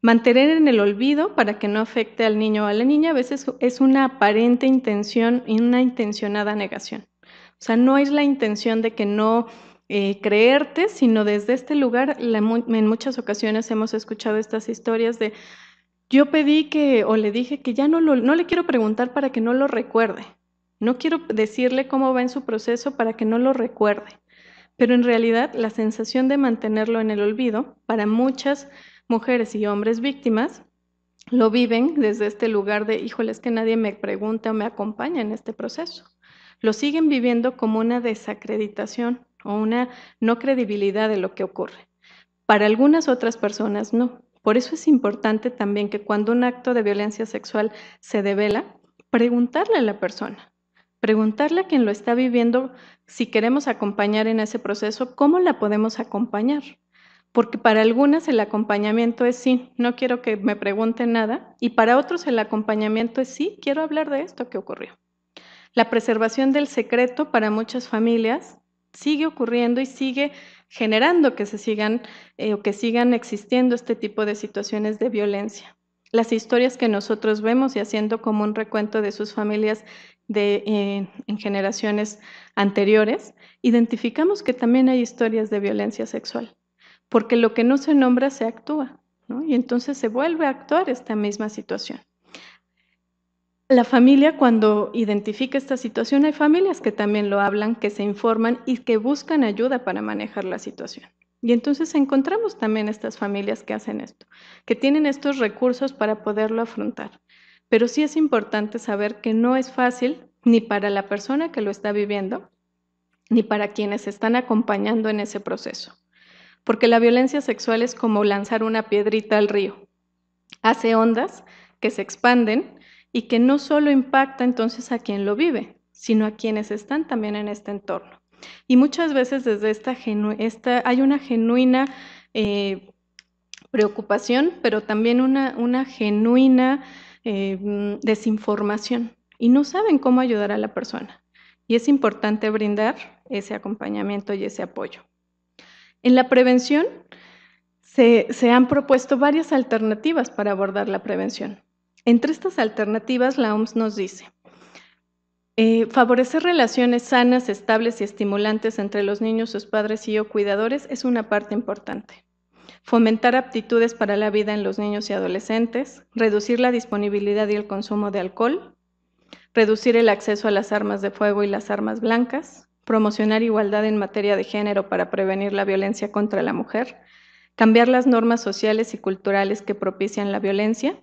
Mantener en el olvido para que no afecte al niño o a la niña a veces es una aparente intención y una intencionada negación. O sea, no es la intención de que no creerte, sino desde este lugar, en muchas ocasiones hemos escuchado estas historias de yo pedí que, o le dije que ya no le quiero preguntar para que no lo recuerde. No quiero decirle cómo va en su proceso para que no lo recuerde. Pero en realidad la sensación de mantenerlo en el olvido, para muchas mujeres y hombres víctimas, lo viven desde este lugar de, híjole, es que nadie me pregunta o me acompaña en este proceso. Lo siguen viviendo como una desacreditación o una no credibilidad de lo que ocurre. Para algunas otras personas no. Por eso es importante también que cuando un acto de violencia sexual se devela, preguntarle a la persona, preguntarle a quien lo está viviendo si queremos acompañar en ese proceso, ¿cómo la podemos acompañar? Porque para algunas el acompañamiento es sí, no quiero que me pregunten nada, y para otros el acompañamiento es sí, quiero hablar de esto que ocurrió. La preservación del secreto para muchas familias sigue ocurriendo y sigue generando que se sigan o que sigan existiendo este tipo de situaciones de violencia. Las historias que nosotros vemos y haciendo como un recuento de sus familias en generaciones anteriores, identificamos que también hay historias de violencia sexual, porque lo que no se nombra se actúa, ¿no? Y entonces se vuelve a actuar esta misma situación. La familia, cuando identifica esta situación, hay familias que también lo hablan, que se informan y que buscan ayuda para manejar la situación. Y entonces encontramos también estas familias que hacen esto, que tienen estos recursos para poderlo afrontar. Pero sí es importante saber que no es fácil ni para la persona que lo está viviendo, ni para quienes están acompañando en ese proceso. Porque la violencia sexual es como lanzar una piedrita al río. Hace ondas que se expanden y que no solo impacta entonces a quien lo vive, sino a quienes están también en este entorno. Y muchas veces desde hay una genuina preocupación, pero también una genuina desinformación, y no saben cómo ayudar a la persona. Y es importante brindar ese acompañamiento y ese apoyo. En la prevención se han propuesto varias alternativas para abordar la prevención. Entre estas alternativas, la OMS nos dice, favorecer relaciones sanas, estables y estimulantes entre los niños, sus padres y o cuidadores es una parte importante. Fomentar aptitudes para la vida en los niños y adolescentes, reducir la disponibilidad y el consumo de alcohol, reducir el acceso a las armas de fuego y las armas blancas, promocionar igualdad en materia de género para prevenir la violencia contra la mujer, cambiar las normas sociales y culturales que propician la violencia,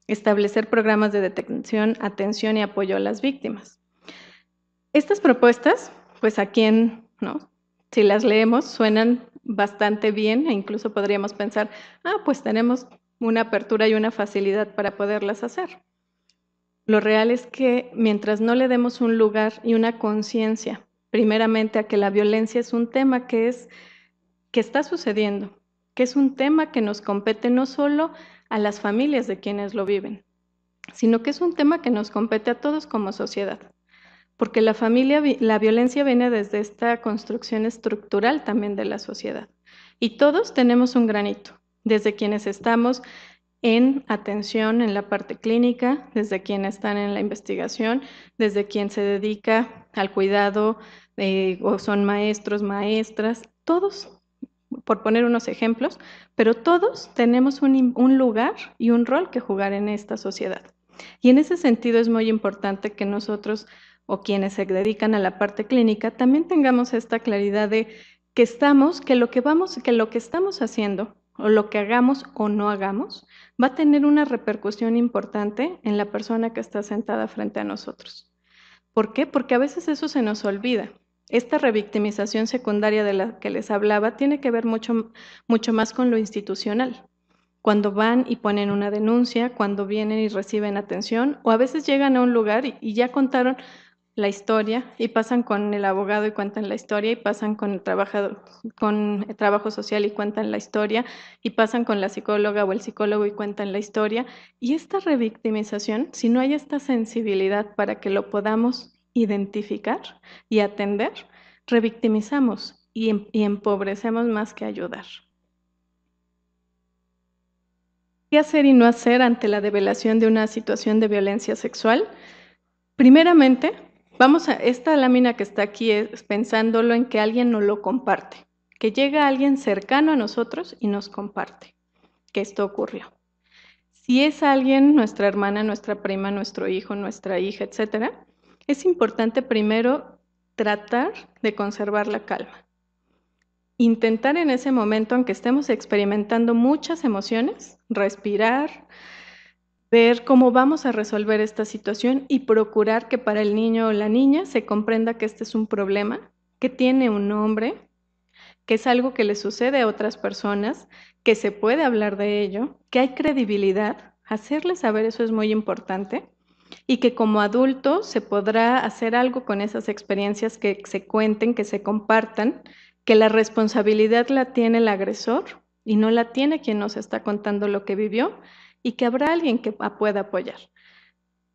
establecer programas de detección, atención y apoyo a las víctimas. Estas propuestas, pues a quien, ¿no? Si las leemos, suenan bastante bien e incluso podríamos pensar, pues tenemos una apertura y una facilidad para poderlas hacer. Lo real es que mientras no le demos un lugar y una conciencia, primeramente a que la violencia es un tema que está sucediendo, que es un tema que nos compete no solo a las familias de quienes lo viven, sino que es un tema que nos compete a todos como sociedad. Porque la violencia viene desde esta construcción estructural también de la sociedad. Y todos tenemos un granito, desde quienes estamos en atención en la parte clínica, desde quienes están en la investigación, desde quien se dedica al cuidado o son maestros, maestras, todos, por poner unos ejemplos, pero todos tenemos un lugar y un rol que jugar en esta sociedad. Y en ese sentido es muy importante que nosotros o quienes se dedican a la parte clínica también tengamos esta claridad de que lo que estamos haciendo o lo que hagamos o no hagamos va a tener una repercusión importante en la persona que está sentada frente a nosotros. ¿Por qué? Porque a veces eso se nos olvida. Esta revictimización secundaria de la que les hablaba tiene que ver mucho más con lo institucional. Cuando van y ponen una denuncia, cuando vienen y reciben atención, o a veces llegan a un lugar y ya contaron la historia y pasan con el abogado y cuentan la historia y pasan con el trabajo social y cuentan la historia y pasan con la psicóloga o el psicólogo y cuentan la historia. Y esta revictimización, si no hay esta sensibilidad para que lo podamos identificar y atender, revictimizamos y empobrecemos más que ayudar. ¿Qué hacer y no hacer ante la develación de una situación de violencia sexual? Primeramente, esta lámina que está aquí es pensándolo en que alguien nos lo comparte, que llega alguien cercano a nosotros y nos comparte que esto ocurrió. Si es alguien, nuestra hermana, nuestra prima, nuestro hijo, nuestra hija, etc., es importante primero tratar de conservar la calma. Intentar en ese momento, aunque estemos experimentando muchas emociones, respirar, ver cómo vamos a resolver esta situación y procurar que para el niño o la niña se comprenda que este es un problema, que tiene un nombre, que es algo que le sucede a otras personas, que se puede hablar de ello, que hay credibilidad. Hacerles saber eso es muy importante y que como adulto se podrá hacer algo con esas experiencias que se cuenten, que se compartan, que la responsabilidad la tiene el agresor y no la tiene quien nos está contando lo que vivió, y que habrá alguien que pueda apoyar.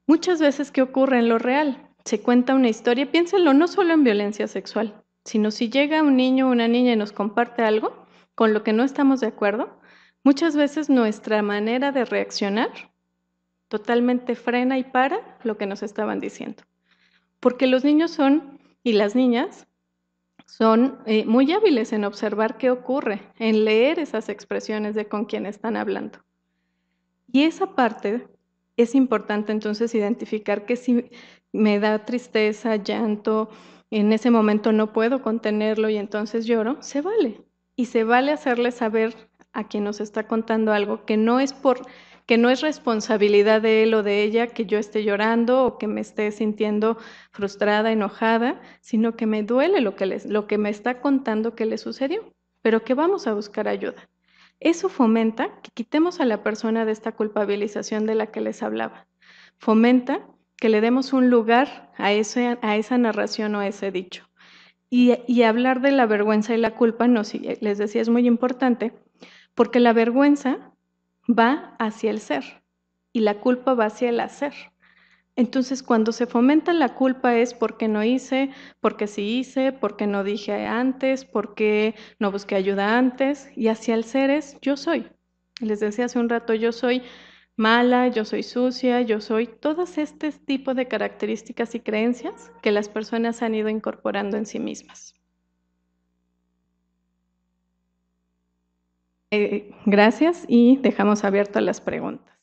Muchas veces, ¿qué ocurre en lo real? Se cuenta una historia, piénsenlo no solo en violencia sexual, sino si llega un niño o una niña y nos comparte algo con lo que no estamos de acuerdo, muchas veces nuestra manera de reaccionar totalmente frena y para lo que nos estaban diciendo. Porque los niños y las niñas son muy hábiles en observar qué ocurre, en leer esas expresiones de con quién están hablando. Y esa parte es importante entonces identificar que si me da tristeza, llanto, en ese momento no puedo contenerlo y entonces lloro, se vale. Y se vale hacerle saber a quien nos está contando algo que no es responsabilidad de él o de ella que yo esté llorando o que me esté sintiendo frustrada, enojada, sino que me duele lo que me está contando que le sucedió, pero que vamos a buscar ayuda. Eso fomenta que quitemos a la persona de esta culpabilización de la que les hablaba. Fomenta que le demos un lugar a esa narración o a ese dicho. Y hablar de la vergüenza y la culpa, les decía, es muy importante, porque la vergüenza va hacia el ser y la culpa va hacia el hacer. Entonces, cuando se fomenta la culpa es porque no hice, porque sí hice, porque no dije antes, porque no busqué ayuda antes, y hacia el ser es yo soy. Les decía hace un rato, yo soy mala, yo soy sucia, yo soy todos este tipo de características y creencias que las personas han ido incorporando en sí mismas. Gracias y dejamos abiertas las preguntas.